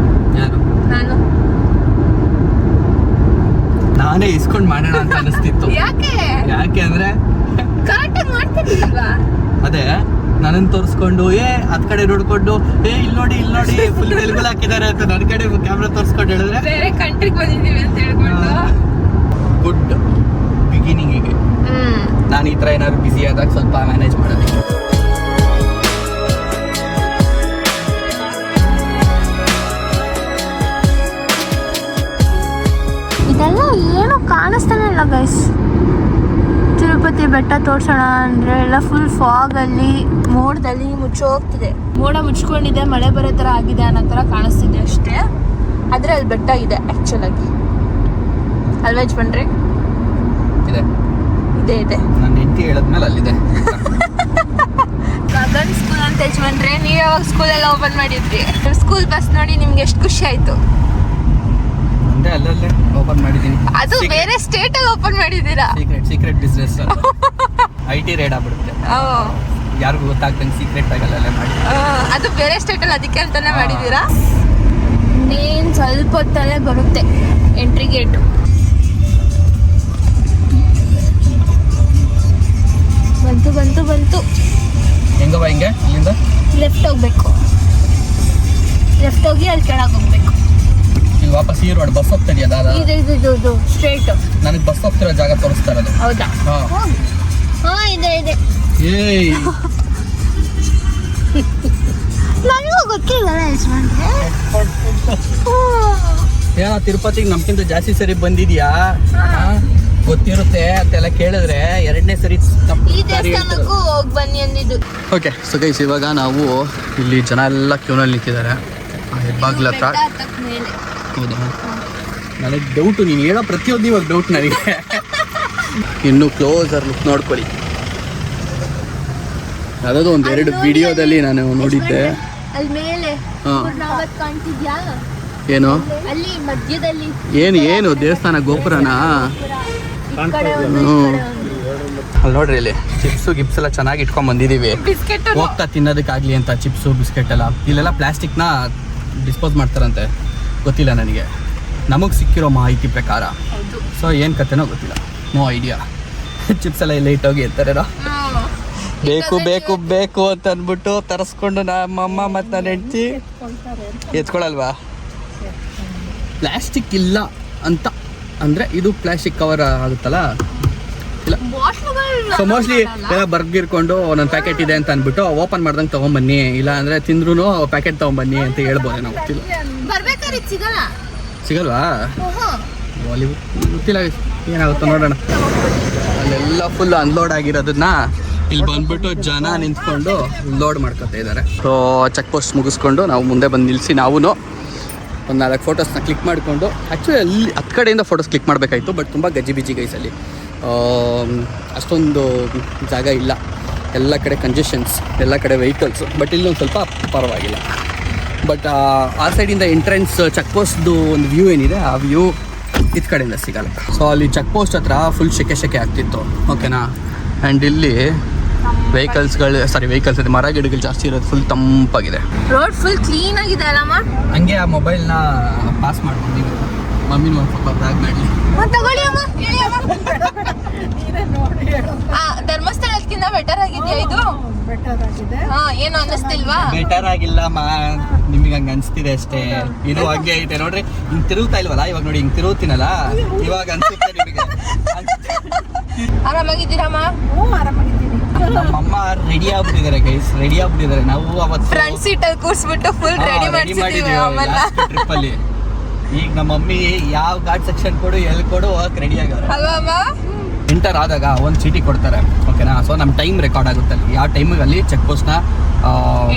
ಯಾರು? ನಾನೇ ಇಸ್ಕೊಂಡ್ ಮಾಡೋಣ ಅಂತ ಅನಿಸ್ತಿತ್ತು. ಯಾಕೆ ಅಂದ್ರೆ ಕರೆಕ್ಟಾಗಿ ಮಾಡ್ತಿದ್ದೀಲ್ವಾ? ಅದೇ ನನ್ನನ್ನು ತೋರಿಸ್ಕೊಂಡು ಅದ್ ಕಡೆ ನೋಡ್ಕೊಂಡು ಇಲ್ಲಿ ನೋಡಿ ಫುಲ್ ತೆಲುಗು ಹಾಕಿದ್ದಾರೆ ಅಂತ ನನ್ನ ಕಡೆ ಕ್ಯಾಮ್ರಾ ತೋರಿಸ್ಕೊಂಡು ಹೇಳಿದ್ರೆ ಬೇರೆ ಕಂಟ್ರಿಗೆ ಬಂದಿದ್ದೀವಿ ಅಂತ ಹೇಳ್ಕೊಂಡು. ಗುಡ್ ಬಿಗಿನಿಂಗಿಗೆ ನಾನು ಈ ಥರ ಏನಾದ್ರು ಬ್ಯುಸಿ ಆದಾಗ ಸ್ವಲ್ಪ ಮ್ಯಾನೇಜ್ ಮಾಡೋದು. ಇದೆಲ್ಲ ಏನು ಕಾಣಿಸ್ತಾನೆ ಇಲ್ಲ ಗೈಸ್. ತಿರುಪತಿ ಬೆಟ್ಟ ತೋರ್ಸೋಣ ಅಂದರೆ ಎಲ್ಲ ಫುಲ್ ಫಾಗಲ್ಲಿ, ಮೋಡದಲ್ಲಿ ಮುಚ್ಚೋಗ್ತಿದೆ. ಮೋಡ ಮುಚ್ಕೊಂಡಿದೆ, ಮಳೆ ಬರೋ ಥರ ಆಗಿದೆ ಅನ್ನೋ ಥರ ಕಾಣಿಸ್ತಿದೆ ಅಷ್ಟೇ. ಆದರೆ ಅಲ್ಲಿ ಬೆಟ್ಟ ಇದೆ ಆ್ಯಕ್ಚುಲಾಗಿ, ಅಲ್ವಾ ಯಜಮಾನ್ರಿ? ಇದೆ ಇದೆ ಇದೆ. ನನ್ನ ಹೆಂಡತಿ ಹೇಳಿದ್ಮೇಲೆ ಅಲ್ಲಿದೆ. ಗಗನ್ ಸ್ಕೂಲ್ ಅಂತ ಯಜಮಾನ್ರೆ, ನೀವ್ ಯಾವಾಗ ಸ್ಕೂಲೆಲ್ಲ ಓಪನ್ ಮಾಡಿದ್ರಿ? ಸ್ಕೂಲ್ ಬಸ್ ನೋಡಿ ನಿಮ್ಗೆ ಎಷ್ಟು ಖುಷಿ ಆಯ್ತು? ಒಂದೇ ಅಲ್ಲಲ್ಲೇ ಓಪನ್ ಮಾಡಿದ್ದೀನಿ. ಅದು ಬೇರೆ ಸ್ಟೇಟ್ ಅಲ್ಲಿ ಓಪನ್ ಮಾಡಿದ್ದೀರಾ? Secret business. IT ರೇಡ್ ಆಗ್ಬಿಡುತ್ತೆ, ಯಾರಿಗೂ ಗೊತ್ತಾಗ್ತಂಗೆ ಸೀಕ್ರೆಟ್ ಆಗಿ ಅಲ್ಲೇ ಮಾಡಿ. ಅದು ಬೇರೆ ಸ್ಟೇಟ್ ಅಲ್ಲಿ, ಅದಕ್ಕೆ ಅಂತಾನೆ ಮಾಡಿದ್ದೀರಾ? ನೀನ್ ಸ್ವಲ್ಪ ಹೊತ್ತಲ್ಲೇ ಬರುತ್ತೆ ಎಂಟ್ರಿ ಗೇಟ್. ಬಂತು ಬಂತು ಬಂತು. ಹೆಂಗವ ಹಿಂಗೆ ಇಲ್ಲಿಂದ ಲೆಫ್ಟ್ ಹೋಗ್ಬೇಕು, ಲೆಫ್ಟ್ ಹೋಗಿ ಅಲ್ಲಿ ಕೆಳಗೆ ಹೋಗ್ಬೇಕು. ಇಲ್ಲಿ ವಾಪಸ್ ಈ ರೋಡ್ ಬಸ್ ಹೋಗ್ತಿದೆಯಲ್ಲ, ಇದು ಸ್ಟ್ರೇಟ್. ನನಗೆ ಬಸ್ ಹೋಗ್ತಿರೋ ಜಾಗ ತೋರಿಸ್ತಾ ಇರೋದು. ಹೌದಾ? ಹಾ ಇದೆ ಇದೆ. ಏಯ್ ನನಗೂ ಗೊತ್ತಿಲ್ಲ ಯಜಮಾನ್ರೆ. ಏನೋ ತಿರುಪತಿಗೆ ನಮ್ಗಿಂತ ಜಾಸ್ತಿ ಸರಿ ಬಂದಿದ್ಯಾ? ಗೊತ್ತಿರುತ್ತೆ ಅಂತೆಲ್ಲ ಕೇಳಿದ್ರೆ 2ನೇ ಸರಿ ಈ ದೇವಸ್ಥಾನಕ್ಕೂ ಹೋಗಿ ಬನ್ನಿ ಅಂದಿದ್ದು. ಓಕೆ, ಸೊ ಗೈಸ್ ಇವಾಗ ನಾವು ಇಲ್ಲಿ ಜನ ಎಲ್ಲ ಕ್ಯೂನಲ್ಲಿ ನಿಂತಿದ್ದಾರೆ ಹೆಬ್ಬಾಗ್ಲ ಹತ್ರ. ಮೇಲೆ ಹೌದಾ? ನನಗೆ ಡೌಟು, ನೀನು ಹೇಳೋ ಪ್ರತಿಯೊಂದು ಇವಾಗ ಡೌಟ್ ನನಗೆ. ಇನ್ನೂ ಕ್ಲೋಸರ್ ಲುಕ್ ನೋಡ್ಕೊಳ್ಳಿ. ಯಾವುದೋ ಒಂದು 2 ವಿಡಿಯೋದಲ್ಲಿ ನಾನು ನೋಡಿದ್ದೆ. ಅಲ್ಲಿ ಮೇಲೆ ಹಾಂ, ಕಾಣ್ತಿದ್ಯಾ? ಏನು ಅಲ್ಲಿ ಮಧ್ಯದಲ್ಲಿ ಏನು ದೇವಸ್ಥಾನ ಗೋಪುರನಾ? ಅಲ್ಲಿ ನೋಡ್ರಿ, ಇಲ್ಲಿ ಚಿಪ್ಸು ಗಿಪ್ಸ್ ಎಲ್ಲ ಚೆನ್ನಾಗಿ ಇಟ್ಕೊಂಡ್ ಬಂದಿದೀವಿ. ಬಿಸ್ಕೆಟ್ ಹೋಗ್ತಾ ತಿನ್ನೋದಕ್ಕಾಗ್ಲಿ ಅಂತ ಚಿಪ್ಸು ಬಿಸ್ಕೆಟ್ ಎಲ್ಲ. ಇಲ್ಲೆಲ್ಲ ಪ್ಲಾಸ್ಟಿಕ್ನ ಡಿಸ್ಪೋಸ್ ಮಾಡ್ತಾರಂತೆ, ಗೊತ್ತಿಲ್ಲ ನನಗೆ. ನಮಗೆ ಸಿಕ್ಕಿರೋ ಮಾಹಿತಿ ಪ್ರಕಾರ. ಸೊ ಏನು ಕತೆನೋ ಗೊತ್ತಿಲ್ಲ, ನೋ ಐಡಿಯಾ. ಚಿಪ್ಸ್ ಎಲ್ಲ ಇಲ್ಲೇ ಇಟ್ಟೋಗಿ ಇರ್ತಾರೇನೋ. ಬೇಕು ಬೇಕು ಬೇಕು ಅಂತ ಅಂದ್ಬಿಟ್ಟು ತರಿಸ್ಕೊಂಡು ನಮ್ಮಮ್ಮ ಮತ್ತು ನನ್ನ ಹೆಂಡ್ತಿ ಎತ್ಕೊಳಲ್ವಾ? ಪ್ಲಾಸ್ಟಿಕ್ ಇಲ್ಲ ಅಂತ ಅಂದರೆ ಇದು ಪ್ಲಾಸ್ಟಿಕ್ ಕವರ್ ಆಗುತ್ತಲ್ಲ, ಇಲ್ಲ. ಸೊ ಮೋಸ್ಟ್ಲಿ ಎಲ್ಲ ಬರ್ಗಿರ್ಕೊಂಡು ಒಂದೊಂದು ಪ್ಯಾಕೆಟ್ ಇದೆ ಅಂತ ಅಂದ್ಬಿಟ್ಟು ಓಪನ್ ಮಾಡ್ದಂಗೆ ತೊಗೊಂಬನ್ನಿ, ಇಲ್ಲ ಅಂದರೆ ತಿಂದ್ರೂ ಪ್ಯಾಕೆಟ್ ತೊಗೊಂಬನ್ನಿ ಅಂತ ಹೇಳ್ಬೋದು. ನಾವು ಗೊತ್ತಿಲ್ಲ, ಸಿಗಲ್ವಾ? ಬಾಲಿವುಡ್ ಗೊತ್ತಿಲ್ಲ, ಏನಾಗುತ್ತೋ ನೋಡೋಣ. ಅಲ್ಲೆಲ್ಲ ಫುಲ್ ಅನ್ಲೋಡ್ ಆಗಿರೋದನ್ನ ಇಲ್ಲಿ ಬಂದ್ಬಿಟ್ಟು ಜನ ನಿಂತ್ಕೊಂಡು ಲೋಡ್ ಮಾಡ್ಕೊತಾ ಇದ್ದಾರೆ. ಸೊ ಚೆಕ್ ಪೋಸ್ಟ್ ಮುಗಿಸ್ಕೊಂಡು ನಾವು ಮುಂದೆ ಬಂದು ನಿಲ್ಲಿಸಿ ನಾವು ಒಂದು 4 ಫೋಟೋಸ್ನ ಕ್ಲಿಕ್ ಮಾಡಿಕೊಂಡು, ಆ್ಯಕ್ಚುಲಿ ಅಲ್ಲಿ 10 ಕಡೆಯಿಂದ ಫೋಟೋಸ್ ಕ್ಲಿಕ್ ಮಾಡಬೇಕಾಯಿತು, ಬಟ್ ತುಂಬ ಗಜಿಬಿಜಿ ಗೈಸಲ್ಲಿ. ಅಷ್ಟೊಂದು ಜಾಗ ಇಲ್ಲ, ಎಲ್ಲ ಕಡೆ ಕಂಜೆಷನ್ಸ್, ಎಲ್ಲ ಕಡೆ ವೆಹಿಕಲ್ಸು. ಬಟ್ ಇಲ್ಲೊಂದು ಸ್ವಲ್ಪ ಪರವಾಗಿಲ್ಲ. ಬಟ್ ಆ ಸೈಡಿಂದ ಎಂಟ್ರೆನ್ಸ್ ಚೆಕ್ ಪೋಸ್ಟ್ದು ಒಂದು ವ್ಯೂ ಏನಿದೆ, ಆ ವ್ಯೂ ಇದು ಕಡೆಯಿಂದ ಸಿಗಲ್ಲ. ಸೊ ಅಲ್ಲಿ ಚೆಕ್ ಪೋಸ್ಟ್ ಹತ್ರ ಫುಲ್ ಸೆಕೆ ಆಗ್ತಿತ್ತು, ಓಕೆನಾ. ಆ್ಯಂಡ್ ಇಲ್ಲಿ ವೆಹಿಕಲ್ಸ್ ಇದೆ, ಮರ ಗಿಡಗಳು ಜಾಸ್ತಿ ಇರೋದು, ಫುಲ್ ತಂಪಾಗಿದೆ. ರೋಡ್ ಫುಲ್ ಕ್ಲೀನ್ ಆಗಿದೆ ಅಲ್ಲಮ್ಮ. ಹಂಗೆ ಆ ಮೊಬೈಲ್ನ ಪಾಸ್ ಮಾಡ್ಕೊಂಡಿದ್ದೀವಿ, ಮಮ್ಮಿನ ಒಂದು ಸ್ವಲ್ಪ ಬ್ಯಾಗ್ ಮಾಡಲಿ. ತಗೊಳ್ಳಿ ಅಮ್ಮ, ಹೇಳಿ ಅಮ್ಮ. ಧರ್ಮಸ್ಥಳಕ್ಕಿಂತ ಬೆಟರ್ ಆಗಿದೆಯಾ ಇದು? ಬೆಟರ್ ಆಗಿದೆ. ಏನು ಅನ್ನಿಸ್ತಿಲ್ವಾ? ಬೆಟರ್ ಆಗಿಲ್ಲಮ್ಮ, ನಿಮಗೆ ಹಂಗೆ ಅನಿಸ್ತಿದೆ ಅಷ್ಟೇ. ಇದು ಹಂಗೆ ಐತೆ ನೋಡ್ರಿ, ಹಿಂಗೆ ತಿರುಗ್ತಾ ಇಲ್ವಲ್ಲ ಇವಾಗ, ನೋಡಿ ಹಿಂಗೆ ತಿರುಗ್ತೀನಲ್ಲ ಇವಾಗ ಅನ್ಸುತ್ತೆ ನಿಮಗೆ. ಆರಾಮಾಗಿದ್ದೀರಮ್ಮ? ಆರಾಮಾಗಿದ್ದೀನಿ. ನಮ್ಮಮ್ಮ ರೆಡಿ ಆಗ್ಬಿಟ್ಟಿದ್ದಾರೆ ಗೈಸ್, ರೆಡಿ ಆಗ್ಬಿಟ್ಟಿದ್ದಾರೆ. ನಾವು ಅವತ್ತು ಫ್ರಂಟ್ ಸೀಟ್ ಅಲ್ಲಿ ಕೂರ್ಸ್ಬಿಟ್ಟು ಫುಲ್ ರೆಡಿ ಮಾಡಿಸಿದೀವಿ ಅಮ್ಮನ್ನ ಟ್ರಿಪ್ ಅಲ್ಲಿ. ಈಗ ನಮ್ಮ ಮಮ್ಮಿ ಯಾವ ಘಾಟ್ ಸೆಕ್ಷನ್ ಕೊಡು ಎಲ್ಲಿ ಕೊಡು ಹೋಗಕ್ಕೆ ರೆಡಿ ಆಗಾರೆ ಅಲ್ವಾ ಅಮ್ಮ? ಎಂಟರ್ ಆದಾಗ ಒಂದು ಚೀಟಿ ಕೊಡ್ತಾರೆ, ಓಕೆನಾ. ಸೊ ನಮ್ಮ ಟೈಮ್ ರೆಕಾರ್ಡ್ ಆಗುತ್ತೆ ಅಲ್ಲಿ, ಯಾವ ಟೈಮಿಗೆ ಅಲ್ಲಿ ಚೆಕ್ ಪೋಸ್ಟ್ನ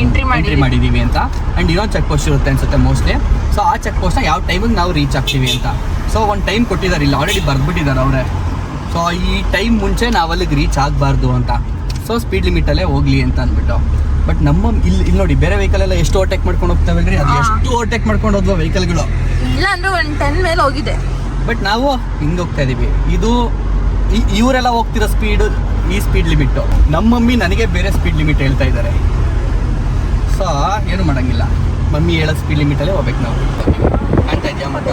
ಎಂಟ್ರಿ ಮಾಡಿದ್ದೀವಿ ಅಂತ. ಆ್ಯಂಡ್ ಇನ್ನೊಂದು ಚೆಕ್ ಪೋಸ್ಟ್ ಇರುತ್ತೆ ಅನ್ಸುತ್ತೆ ಮೋಸ್ಟ್ಲಿ. ಸೊ ಆ ಚೆಕ್ ಪೋಸ್ಟ್ನ ಯಾವ ಟೈಮಿಗೆ ನಾವು ರೀಚ್ ಆಗ್ತೀವಿ ಅಂತ. ಸೊ ಒಂದು ಟೈಮ್ ಕೊಟ್ಟಿದ್ದಾರೆ, ಇಲ್ಲಿ ಆಲ್ರೆಡಿ ಬರ್ಬಿಟ್ಟಿದ್ದಾರೆ ಅವರೇ. ಸೊ ಈ ಟೈಮ್ ಮುಂಚೆ ನಾವು ಅಲ್ಲಿಗೆ ರೀಚ್ ಆಗಬಾರ್ದು ಅಂತ. ಸೊ ಸ್ಪೀಡ್ ಲಿಮಿಟಲ್ಲೇ ಹೋಗಲಿ ಅಂತ ಅಂದ್ಬಿಟ್ಟು. ಬಟ್ ನಮ್ಮ ಇಲ್ಲಿ ನೋಡಿ, ಬೇರೆ ವೆಹಿಕಲ್ ಎಲ್ಲ ಎಷ್ಟು ಓವರ್ಟೇಕ್ ಮಾಡ್ಕೊಂಡು ಹೋಗ್ತಾವಲ್ರಿ, ಅದು ಎಷ್ಟು ಓವರ್ಟೇಕ್ ಮಾಡ್ಕೊಂಡು ಹೋದ್ವು ವೆಹಿಕಲ್ಗಳು. ಇಲ್ಲ ಅಂದ್ರೆ ಒಂದು 10 ಮೇಲೆ ಹೋಗಿದೆ. ಬಟ್ ನಾವು ಹಿಂಗೆ ಹೋಗ್ತಾ ಇದೀವಿ. ಇದು ಇವರೆಲ್ಲ ಹೋಗ್ತಿರೋ ಸ್ಪೀಡು ಈ ಸ್ಪೀಡ್ ಲಿಮಿಟ್ಟು. ನಮ್ಮ ಮಮ್ಮಿ ನನಗೆ ಬೇರೆ ಸ್ಪೀಡ್ ಲಿಮಿಟ್ ಹೇಳ್ತಾ ಇದ್ದಾರೆ. ಸೊ ಏನು ಮಾಡೋಂಗಿಲ್ಲ, ಮಮ್ಮಿ ಹೇಳೋ ಸ್ಪೀಡ್ ಲಿಮಿಟಲ್ಲೇ ಹೋಗ್ಬೇಕು ನಾವು. ಕಾಣ್ತಾ ಇದೆಯಾ ಮಕ್ಕ?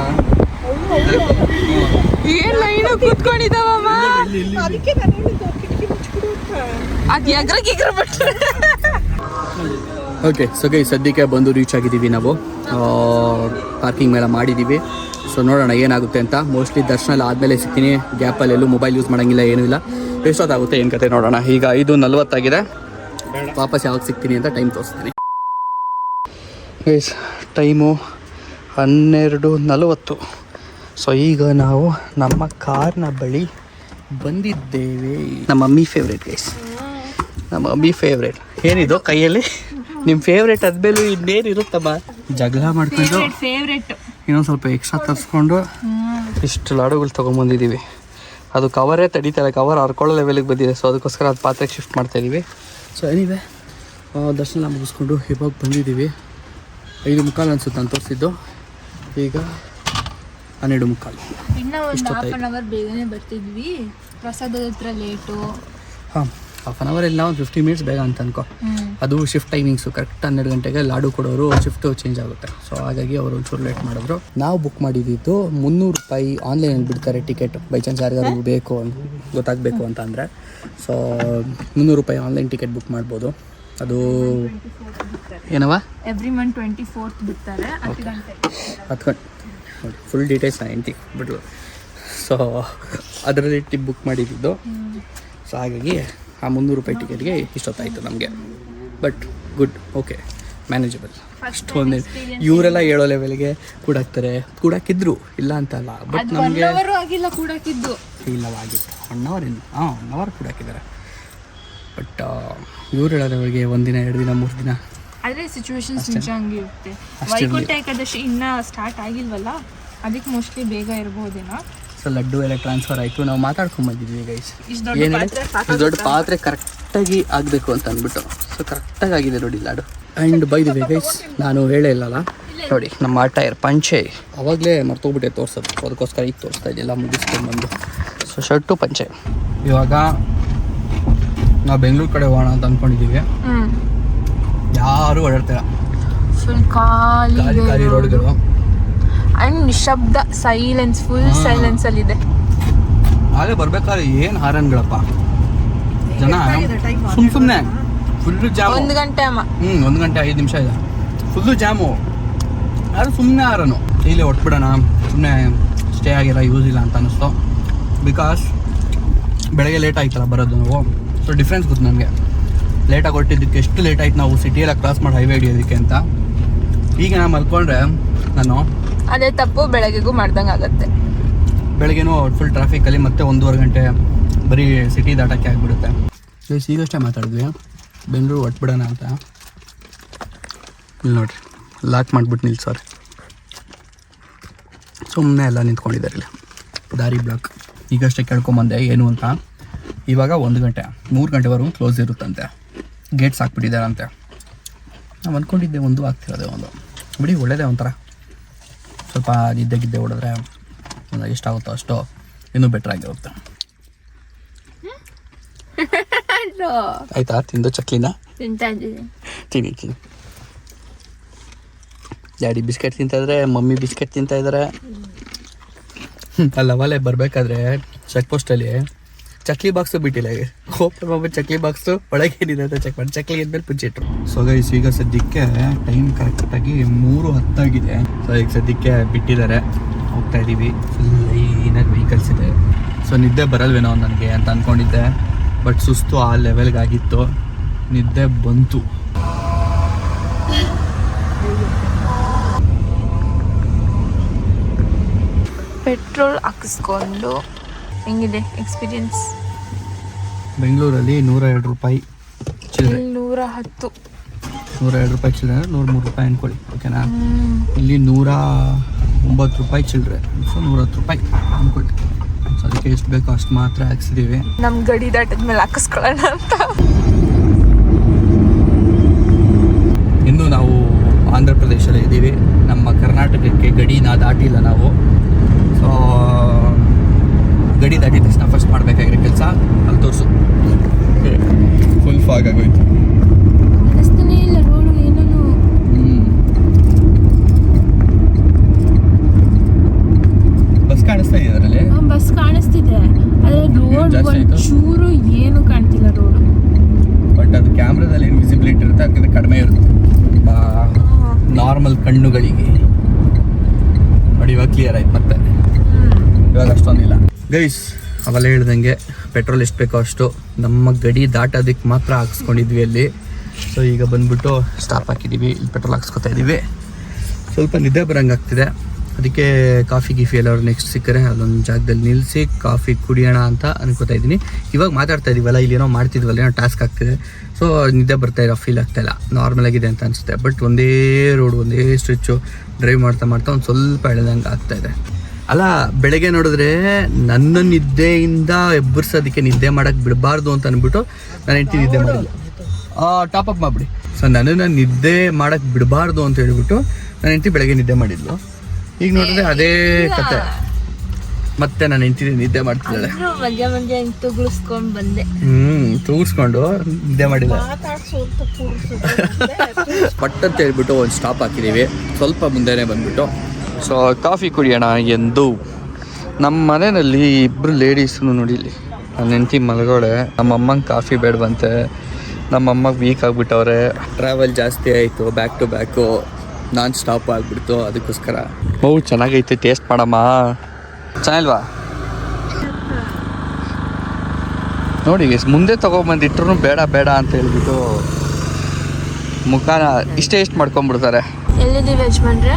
ಏನ್ ಲೈನ್ ಕೂತ್ಕೊಂಡಿದ್ದಾವಮ್ಮ. ಅದಕ್ಕೆ ನಾನು ಹೇಳಿದ್ದು ಕಿಟಕಿ ಮುಚ್ಚಿಬಿಡು ಅಂತ. ಅದು ಎಗ್ರ ಬಿಟ್ಟು. ಓಕೆ, ಸೊ ಗೈ ಸದ್ಯಕ್ಕೆ ಬಂದು ರೀಚ್ ಆಗಿದ್ದೀವಿ ನಾವು. ಪಾರ್ಕಿಂಗ್ ಮೇಲೆ ಮಾಡಿದ್ದೀವಿ. ಸೊ ನೋಡೋಣ ಏನಾಗುತ್ತೆ ಅಂತ. ಮೋಸ್ಟ್ಲಿ ದರ್ಶನ ಎಲ್ಲ ಆದಮೇಲೆ ಸಿಗ್ತೀನಿ. ಗ್ಯಾಪಲ್ಲಿ ಎಲ್ಲೂ ಮೊಬೈಲ್ ಯೂಸ್ ಮಾಡೋಂಗಿಲ್ಲ, ಏನೂ ಇಲ್ಲ. ಎಷ್ಟೊತ್ತಾಗುತ್ತೆ ಏನು ಕತೆ ನೋಡೋಣ. ಈಗ 5:40 ಆಗಿದೆ. ವಾಪಸ್ ಯಾವಾಗ ಸಿಗ್ತೀನಿ ಅಂತ ಟೈಮ್ ತೋರಿಸ್ತೀನಿ. Guys time 12:40. ಸೊ ಈಗ ನಾವು ನಮ್ಮ ಕಾರ್ನ ಬಳಿ ಬಂದಿದ್ದೇವೆ. ನಮ್ಮ ಮಮ್ಮಿ ಫೇವ್ರೇಟ್ ಗೈಸ್, ನಮ್ಮ ಮಮ್ಮಿ ಫೇವ್ರೇಟ್. ಏನಿದು ಕೈಯಲ್ಲಿ? ನಿಮ್ಮ ಫೇವ್ರೇಟ್ ಆದ್ಮೇಲೆ ಇನ್ನೇನಿರುತ್ತಮ್ಮ? ಜಗಳ ಮಾಡ್ಕೊಂಡು ಫೇವ್ರೇಟ್ ಇನ್ನೊಂದು ಸ್ವಲ್ಪ ಎಕ್ಸ್ಟ್ರಾ ತರಿಸ್ಕೊಂಡು ಇಷ್ಟು ಲಾಡುಗಳು ತೊಗೊಂಬಂದಿದ್ದೀವಿ. ಅದು ಕವರೇ ತಡೀತಾರೆ, ಕವರ್ ಹರ್ಕೊಳ್ಳೋ ಲೆವೆಲಿಗೆ ಬಂದಿದೆ. ಸೊ ಅದಕ್ಕೋಸ್ಕರ ಅದು ಪಾತ್ರೆಗೆ ಶಿಫ್ಟ್ ಮಾಡ್ತಾಯಿದ್ದೀವಿ. ಸೊ ಏನಿದೆ ದರ್ಶನ ಮುಗಿಸ್ಕೊಂಡು ಇವಾಗ ಬಂದಿದ್ದೀವಿ. 5:15 ಅನ್ಸುತ್ತೆ ನಾನು ತೋರಿಸಿದ್ದು, ಈಗ 12:15. ಇನ್ನ ಒಂದು ಹಾಫ್ ಅನ್ ಅವರ್ ಬೇಗನೆ ಬರ್ತಿದ್ವಿ, ಪ್ರಸಾದದ ಹತ್ರ ಲೇಟು. ಹಾಂ, ಹಾಫ್ ಆನ್ ಅವರ್ ಇಲ್ಲ, ಒಂದು 15 ಮಿನಿಟ್ಸ್ ಬೇಗ ಅಂತ ಅನ್ಕೋ. ಅದು ಶಿಫ್ಟ್ ಟೈಮಿಂಗ್ಸು ಕರೆಕ್ಟ್ 12 ಗಂಟೆಗೆ ಲಾಡು ಕೊಡೋರು ಶಿಫ್ಟು ಚೇಂಜ್ ಆಗುತ್ತೆ. ಸೊ ಹಾಗಾಗಿ ಅವರು ಒಂಚೂರು ಲೇಟ್ ಮಾಡಿದ್ರು. ನಾವು ಬುಕ್ ಮಾಡಿದ್ದು 300 ರೂಪಾಯಿ ಆನ್ಲೈನಲ್ಲಿ ಬಿಡ್ತಾರೆ ಟಿಕೆಟ್, ಬೈ ಚಾನ್ಸ್ ಯಾರಿಗಾದ್ರು ಬೇಕು ಅಂತ ಗೊತ್ತಾಗಬೇಕು ಅಂತ ಅಂದರೆ. ಸೊ 300 ರೂಪಾಯಿ ಆನ್ಲೈನ್ ಟಿಕೆಟ್ ಬುಕ್ ಮಾಡ್ಬೋದು. ಅದು ಏನವ ಎವ್ರಿ ಮಂತ್ 24th ಬಿಡ್ತಾರೆ, 10 ಗಂಟೆ. 10 ಗಂಟೆ ನೋಡಿ, ಫುಲ್ ಡೀಟೇಲ್ಸ್ ನಾನು ಎಂಟಿ ಬಿಡ್ಲು. ಸೊ ಅದರಲ್ಲಿ ಟಿಪ್ ಬುಕ್ ಮಾಡಿದ್ದು. ಸೊ ಹಾಗಾಗಿ ಆ 300 ರೂಪಾಯಿ ಟಿಕೆಟ್ಗೆ ಇಷ್ಟೊತ್ತಾಯಿತು ನಮಗೆ. But good, okay, manageable. ಅಷ್ಟೊಂದೇ ಇವರೆಲ್ಲ ಹೇಳೋ ಲೆವೆಲ್ಗೆ ಕೂಡಾಕ್ತಾರೆ, ಕೂಡಾಕಿದ್ರು ಇಲ್ಲ ಅಂತಲ್ಲ. ಬಟ್ ನಮಗೆ ಆಗಿಲ್ಲ ಕೂಡಾಕಿದ್ದು, ಇಲ್ಲವಾಗಿತ್ತು 1 ಅವರ್ ಇಲ್ಲ, 1 ಅವರ್ ಕೂಡಾಕಿದ್ದಾರೆ. ಬಟ್ ಇವ್ರು ಹೇಳೋ ಲೆವೆಲ್ಗೆ 1 ದಿನ 2 ದಿನ 3 ದಿನ. ಆದರೆ ಸಿಚುವೇಶನ್ಸ್ ನಿಜ ಹಂಗೆ ಇರುತ್ತೆ. ವೈಕುಂಠ ಏಕಾದಶಿ ಇನ್ನೂ ಸ್ಟಾರ್ಟ್ ಆಗಿಲ್ವಲ್ಲ, ಅದಕ್ಕೆ ಮೋಸ್ಟ್ಲಿ ಬೇಗ ಇರ್ಬೋದೇನೋ. ಸೊ ಲಡ್ಡು ಎಲ್ಲ ಟ್ರಾನ್ಸ್ಫರ್ ಆಯಿತು, ನಾವು ಮಾತಾಡ್ಕೊಂಬಂದಿದ್ವಿ ಗೈಸ್. ಇಷ್ಟು ಏನು ದೊಡ್ಡ ದೊಡ್ಡ ಪಾತ್ರೆ ಕರೆಕ್ಟಾಗಿ ಆಗಬೇಕು ಅಂತ ಅಂದ್ಬಿಟ್ಟು. ಸೊ ಕರೆಕ್ಟಾಗಿ ಆಗಿದೆ ನೋಡಿ laddu. And by the way guys, ನಾನು ಹೇಳೇ ಇಲ್ಲಲ್ಲ ನೋಡಿ, ನಮ್ಮ ಟೈರ್ ಪಂಚೆ ಅವಾಗಲೇ ಮರ್ತೋಗ್ಬಿಟ್ಟೆ ತೋರಿಸೋದು, ಅದಕ್ಕೋಸ್ಕರ ಈಗ ತೋರಿಸ್ತಾ ಇದೆಯಲ್ಲ ಮುಗಿಸ್ಕೊಂಡು ಬಂದು. ಸೊ ಶರ್ಟು ಪಂಚೆ. ಇವಾಗ ನಾವು ಬೆಂಗಳೂರು ಕಡೆ ಹೋಗೋಣ ಅಂತ ಅಂದ್ಕೊಂಡಿದ್ದೀವಿ. ಯಾರೂ ಓಡಾಡ್ತೀರ, ಫುಲ್ ಖಾಲಿ ರೋಡ್ಗಳು ಅಂಡ್ ನಿಶಬ್ದ, ಸೈಲೆನ್ಸ್, ಫುಲ್ ಸೈಲೆನ್ಸ್ ಅಲ್ಲಿ ಇದೆ. ಹಾಗೆ ಬರ್ಬೇಕಾದ್ರೆ ಏನು ಹಾರನ್ಗಳಪ್ಪ, ಜನ ಸುಮ್ಮನೆ ಫುಲ್ಲು ಜಾಮು. 1 ಗಂಟೆ ಅಮ್ಮ. 1 ಗಂಟೆ 5 ನಿಮಿಷ ಇದೆ, ಫುಲ್ಲು ಜಾಮು. ಯಾರು ಸುಮ್ಮನೆ ಹಾರನು, ಇಲ್ಲೇ ಹೊಟ್ಬಿಡೋಣ, ಸುಮ್ಮನೆ ಸ್ಟೇ ಆಗಿರೋ ಯೂಸ್ ಇಲ್ಲ ಅಂತ ಅನ್ನಿಸ್ತು. ಬಿಕಾಸ್ ಬೆಳಗ್ಗೆ ಲೇಟ್ ಆಯ್ತಲ್ಲ ಬರೋದು ನಾವು. ಸೊ ಡಿಫ್ರೆನ್ಸ್ ಗೊತ್ತು ನನಗೆ, ಲೇಟಾಗಿ ಹೊಟ್ಟಿದ್ದಕ್ಕೆ ಎಷ್ಟು ಲೇಟ್ ಆಯ್ತು ನಾವು ಸಿಟಿಯೆಲ್ಲ ಕ್ರಾಸ್ ಮಾಡಿ ಹೈವೇ ಹಿಡಿಯೋದಕ್ಕೆ ಅಂತ. ಈಗ ನಾನು ಮಲ್ಕೊಂಡ್ರೆ ನಾನು ಅದೇ ತಪ್ಪು ಬೆಳಗ್ಗೆಗೂ ಮಾಡ್ದಂಗೆ ಆಗುತ್ತೆ. ಬೆಳಗ್ಗೆನೂ ಫುಲ್ ಟ್ರಾಫಿಕಲ್ಲಿ ಮತ್ತೆ 1.5 ಗಂಟೆ ಬರೀ ಸಿಟಿ ದಾಟಕ್ಕೆ ಆಗಿಬಿಡುತ್ತೆ. ಈಗಷ್ಟೇ ಮಾತಾಡಿದ್ವಿ ಬೆಂಗಳೂರು ಹೊಟ್ಬಿಡೋಣ ಅಂತ. ಇಲ್ಲಿ ನೋಡ್ರಿ, ಲಾಕ್ ಮಾಡಿಬಿಟ್ಟು ನಿಲ್ಸೋರಿ, ಸುಮ್ಮನೆ ಎಲ್ಲ ನಿಂತ್ಕೊಂಡಿದ್ದಾರೆ ಇಲ್ಲಿ, ದಾರಿ ಬ್ಲಾಕ್. ಈಗಷ್ಟೇ ಕೇಳ್ಕೊಂಬಂದೆ ಏನು ಅಂತ. ಇವಾಗ 1 ಗಂಟೆ 3 ಗಂಟೆವರೆಗೂ ಕ್ಲೋಸ್ ಇರುತ್ತಂತೆ, ಗೇಟ್ಸ್ ಹಾಕ್ಬಿಟ್ಟಿದ್ದಾರಂತೆ. ನಾವು ಅಂದ್ಕೊಂಡಿದ್ದೆ 1 ಆಗ್ತಿರೋದೆ, 1 ಬಿಡಿ ಒಳ್ಳೆಯದೇ ಒಂಥರ. ಸ್ವಲ್ಪ ನಿದ್ದೆ ಹೊಡೆದ್ರೆ ಎಷ್ಟಾಗುತ್ತೋ ಅಷ್ಟು ಇನ್ನೂ ಬೆಟ್ರ್ ಆಗಿರುತ್ತೆ. ಆಯ್ತಾ ತಿಂದು ಚಕ್ಲಿನ ತಿಂತಾ ಇದ್ದೀನಿ. ತಿನ್ನಿ. ಡ್ಯಾಡಿ ಬಿಸ್ಕೆಟ್ ತಿಂತಾಯಿದ್ರೆ, ಮಮ್ಮಿ ಬಿಸ್ಕೆಟ್ ತಿಂತಾಯಿದ್ದಾರೆ. ಅಲ್ಲವಲ್ಲೇ ಬರಬೇಕಾದ್ರೆ ಚೆಕ್ ಪೋಸ್ಟಲ್ಲಿ ಚಕ್ಲಿ ಬಾಕ್ಸು ಬಿಟ್ಟಿಲ್ಲ. ಓಪನ್ ಮಾಡ್ಬಿಟ್ಟು ಚಕ್ಲಿ ಬಾಕ್ಸು ಒಳಗೆ ಏನಿದೆ ಅಂತ ಚೆಕ್ ಮಾಡಿ ಚಕ್ಲಿ ಅಂದ್ಮೇಲೆ ಪುಚ್ಚಿಟ್ರು. ಸೊ ಗೈಸ್, ಈಗ ಸದ್ಯಕ್ಕೆ ಟೈಮ್ ಕರೆಕ್ಟಾಗಿ 3:10 ಆಗಿದೆ. ಸೊ ಈಗ ಸದ್ಯಕ್ಕೆ ಬಿಟ್ಟಿದ್ದಾರೆ, ಹೋಗ್ತಾ ಇದ್ದೀವಿ. ಫುಲ್ ಲೈನಾಗಿ ವೆಹಿಕಲ್ಸ್ ಇದೆ. ಸೊ ನಿದ್ದೆ ಬರಲ್ವೇನೋ ನನಗೆ ಅಂತ ಅಂದ್ಕೊಂಡಿದ್ದೆ, ಬಟ್ ಸುಸ್ತು ಆ ಲೆವೆಲ್ಗಾಗಿತ್ತು, ನಿದ್ದೆ ಬಂತು. ಪೆಟ್ರೋಲ್ ಹಾಕಿಸ್ಕೊಂಡು ಹೆಂಗಿದೆ ಎಕ್ಸ್ಪೀರಿಯನ್ಸ್? ಬೆಂಗಳೂರಲ್ಲಿ 102 ರೂಪಾಯಿ ಚಿಲ್ಲರೆ, 110. 102 ರೂಪಾಯಿ ಚಿಲ್ಲರೆ, 103 ರೂಪಾಯಿ ಅಂದ್ಕೊಳ್ಳಿ, ಓಕೆನಾ. ಇಲ್ಲಿ 109 ರೂಪಾಯಿ ಚಿಲ್ಲರೆ, ಸೊ 110 ರೂಪಾಯಿ ಅಂದ್ಕೊಳ್ಳಿ. ಸೊ ಅದಕ್ಕೆ ಎಷ್ಟು ಬೇಕೋ ಅಷ್ಟು ಮಾತ್ರ ಹಾಕ್ಸಿದ್ದೀವಿ. ನಮ್ಮ ಗಡಿ ದಾಟದ್ಮೇಲೆ ಹಾಕಿಸ್ಕೊಳ್ಳೋಣ ಅಂತ. ಇನ್ನು ನಾವು ಆಂಧ್ರ ಪ್ರದೇಶದಲ್ಲಿ ಇದ್ದೀವಿ, ನಮ್ಮ ಕರ್ನಾಟಕಕ್ಕೆ ಗಡಿನ ದಾಟಿಲ್ಲ ನಾವು. ಸೊ ಗಡಿ ದಾಟಿದ ತಕ್ಷಣ ಫಸ್ಟ್ ಮಾಡಬೇಕಾಗಿರೋ ಕೆಲಸ ಅಲ್ಲಿ ತೋರಿಸು. ಫುಲ್ ಫಾಗ್ ಆಗೋಯ್ತು. ಕಾಣಿಸ್ತಾನೆ ಇಲ್ಲ ರೋಡು ಏನೂ. ಬಸ್ ಕಾಣಿಸ್ತಾ ಇದೆ ಅದರಲ್ಲಿ, ಬಸ್ ಕಾಣಿಸ್ತಿದೆ, ಆದರೆ ರೋಡ್ ಒಂಚೂರು ಏನು ಕಾಣ್ತಿಲ್ಲ ರೋಡು. ಬಟ್ ಅದು ಕ್ಯಾಮ್ರಾದಲ್ಲಿ ಏನು ವಿಸಿಬಿಲಿಟಿ ಇರುತ್ತೆ ಅದಕ್ಕಿಂತ ಕಡಿಮೆ ಇರುತ್ತೆ ನಾರ್ಮಲ್ ಕಣ್ಣುಗಳಿಗೆ. ನೋಡಿ ಇವಾಗ ಕ್ಲಿಯರ್ ಆಯ್ತು, ಮತ್ತೆ ಇವಾಗ ಅಷ್ಟೊಂದಿಲ್ಲ. ಗೈಸ್, ಅವೆಲ್ಲ ಹೇಳ್ದಂಗೆ ಪೆಟ್ರೋಲ್ ಎಷ್ಟು ಬೇಕೋ ಅಷ್ಟು ನಮ್ಮ ಗಡಿ ದಾಟೋದಕ್ಕೆ ಮಾತ್ರ ಹಾಕ್ಸ್ಕೊಂಡಿದ್ವಿ ಅಲ್ಲಿ. ಸೊ ಈಗ ಬಂದ್ಬಿಟ್ಟು ಸ್ಟಾಪ್ ಹಾಕಿದ್ದೀವಿ, ಇಲ್ಲಿ ಪೆಟ್ರೋಲ್ ಹಾಕ್ಸ್ಕೊತಾ ಇದ್ದೀವಿ. ಸ್ವಲ್ಪ ನಿದ್ದೆ ಬರೋಂಗೆ ಆಗ್ತಿದೆ, ಅದಕ್ಕೆ ಕಾಫಿ ಗೀಫಿ ಎಲ್ಲರೂ ನೆಕ್ಸ್ಟ್ ಸಿಕ್ಕರೆ ಅದೊಂದು ಜಾಗದಲ್ಲಿ ನಿಲ್ಲಿಸಿ ಕಾಫಿ ಕುಡಿಯೋಣ ಅಂತ ಅನ್ಕೋತಾ ಇದ್ದೀನಿ. ಇವಾಗ ಮಾತಾಡ್ತಾ ಇದ್ದೀವಲ್ಲ, ಇಲ್ಲಿ ಏನೋ ಮಾಡ್ತಿದ್ವಲ್ಲ, ಏನೋ ಟಾಸ್ಕ್ ಆಗ್ತಿದೆ. ಸೊ ನಿದ್ದೆ ಬರ್ತಾ ಇರೋ ಫೀಲ್ ಆಗ್ತಾಯಿಲ್ಲ, ನಾರ್ಮಲ್ ಆಗಿದೆ ಅಂತ ಅನಿಸುತ್ತೆ. ಬಟ್ ಒಂದೇ ರೋಡ್, ಒಂದೇ ಸ್ಟ್ರೆಚ್ಚು, ಡ್ರೈವ್ ಮಾಡ್ತಾ ಒಂದು ಸ್ವಲ್ಪ ಎಳೆದಂಗೆ ಆಗ್ತಾಯಿದೆ. ಅಲ್ಲ, ಬೆಳಗ್ಗೆ ನೋಡಿದ್ರೆ ನನ್ನ ನಿದ್ದೆಯಿಂದ ಎಬ್ಬರಿಸೋದಕ್ಕೆ ನಿದ್ದೆ ಮಾಡೋಕ್ಕೆ ಬಿಡಬಾರ್ದು ಅಂತ ಅಂದ್ಬಿಟ್ಟು ನಾನು ಹೆಂಡ್ತಿ ನಿದ್ದೆ ಮಾಡಿಲ್ಲ. ಟಾಪ್ ಅಪ್ ಮಾಡಿಬಿಡಿ. ಸೊ ನನ್ನನ್ನು ನಿದ್ದೆ ಮಾಡಕ್ಕೆ ಬಿಡಬಾರ್ದು ಅಂತ ಹೇಳ್ಬಿಟ್ಟು ನನ್ನ ಹೆಂಡತಿ ಬೆಳಗ್ಗೆ ನಿದ್ದೆ ಮಾಡಿದ್ಲು. ಈಗ ನೋಡಿದ್ರೆ ಅದೇ ಕತೆ, ಮತ್ತೆ ನನ್ನ ಹೆಂಡತಿ ನಿದ್ದೆ ಮಾಡ್ತಿದ್ದಾಳೆ. ಮಧ್ಯ ಮಧ್ಯ ತುಗುಳಿಸ್ಕೊಂಡ್ ಬಂದೆ. ತೂಗಿಸ್ಕೊಂಡು ನಿದ್ದೆ ಮಾಡಿಲ್ಲ. ಮಾತಾಡ್ಸು ಅಂತ ಕೂರ್ಸು. ಪಟ್ ಅಂತ ಹೇಳ್ಬಿಟ್ಟು ಒಂದು ಸ್ಟಾಪ್ ಹಾಕಿದ್ದೀವಿ, ಸ್ವಲ್ಪ ಮುಂದೆನೇ ಬಂದ್ಬಿಟ್ಟು. ಸೊ ಕಾಫಿ ಕುಡಿಯೋಣ ಎಂದು ನಮ್ಮ ಮನೆಯಲ್ಲಿ ಇಬ್ಬರು ಲೇಡೀಸ್ನು ನೋಡಿಲಿ. ನನ್ನ ಹೆಂಡತಿ ಮಲಗೋಳೆ, ನಮ್ಮಮ್ಮಂಗೆ ಕಾಫಿ ಬೇಡವಂತೆ, ನಮ್ಮಮ್ಮ ವೀಕ್ ಆಗಿಬಿಟ್ಟವ್ರೆ. ಟ್ರಾವೆಲ್ ಜಾಸ್ತಿ ಆಯಿತು, back to back non stop ಆಗಿಬಿಡ್ತು. ಅದಕ್ಕೋಸ್ಕರ ಚೆನ್ನಾಗೈತೆ, ಟೇಸ್ಟ್ ಮಾಡಮ್ಮ. ಚೆನ್ನಾಗಿಲ್ವಾ ನೋಡಿ, ಮುಂದೆ ತೊಗೊಬಂದಿಟ್ರು ಬೇಡ ಬೇಡ ಅಂತ ಹೇಳ್ಬಿಟ್ಟು ಮುಖಾನ ಇಷ್ಟ ಮಾಡ್ಕೊಂಡ್ಬಿಡ್ತಾರೆ. ಎಲ್ಲಿದ್ದೀವಿ ಯಜಮಾನ್ರೆ?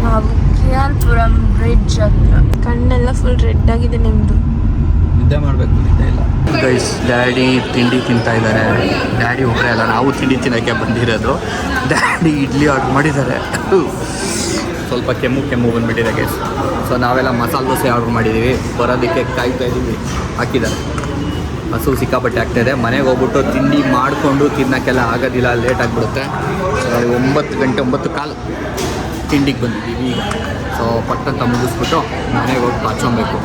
ನಾವು ಕಿಯಾಲ್ಪುರಂ ಬ್ರಿಡ್ಜ್ ಹತ್ರ. ಕಣ್ಣೆಲ್ಲ ಫುಲ್ ರೆಡ್ ಆಗಿದೆ ನಿಮ್ದು. ನಿದ್ದೆ ಮಾಡಬೇಕು, ನಿದ್ದೆ ಇಲ್ಲ. ಗೈಸ್, ಡ್ಯಾಡಿ ತಿಂಡಿ ತಿಂತಾ ಇದ್ದಾರೆ. ಡ್ಯಾಡಿ ಒಬ್ಬರೇ ಅಲ್ಲ, ನಾವು ತಿಂಡಿ ತಿನ್ನೋಕ್ಕೆ ಬಂದಿರೋದು. ಡ್ಯಾಡಿ ಇಡ್ಲಿ ಆರ್ಡ್ರ್ ಮಾಡಿದ್ದಾರೆ. ಸ್ವಲ್ಪ ಕೆಮ್ಮು ಬಂದುಬಿಟ್ಟಿದೆ ಗೈಸ್. ಸೊ ನಾವೆಲ್ಲ ಮಸಾಲೆ ದೋಸೆ ಆರ್ಡ್ರ್ ಮಾಡಿದ್ದೀವಿ, ಬರೋದಕ್ಕೆ ಕಾಯ್ತಾ ಇದ್ದೀವಿ. ಹಾಕಿದ್ದಾರೆ, ಹಸು ಸಿಕ್ಕಾಪಟ್ಟೆ ಆಗ್ತಾಯಿದೆ. ಮನೆಗೆ ಹೋಗ್ಬಿಟ್ಟು ತಿಂಡಿ ಮಾಡಿಕೊಂಡು ತಿನ್ನೋಕ್ಕೆಲ್ಲ ಆಗೋದಿಲ್ಲ, ಲೇಟ್ ಆಗಿಬಿಡುತ್ತೆ. 9 ಗಂಟೆ 9:15 ತಿಂಡಿಗೆ ಬಂದಿದ್ದೀವಿ ಈಗ. ಸೊ ಪಟ್ಟಂತ ಮುಗಿಸ್ಬಿಟ್ಟು ಮನೆಗೆ ಹೋಗಿ ಬಾಚೊಬೇಕು.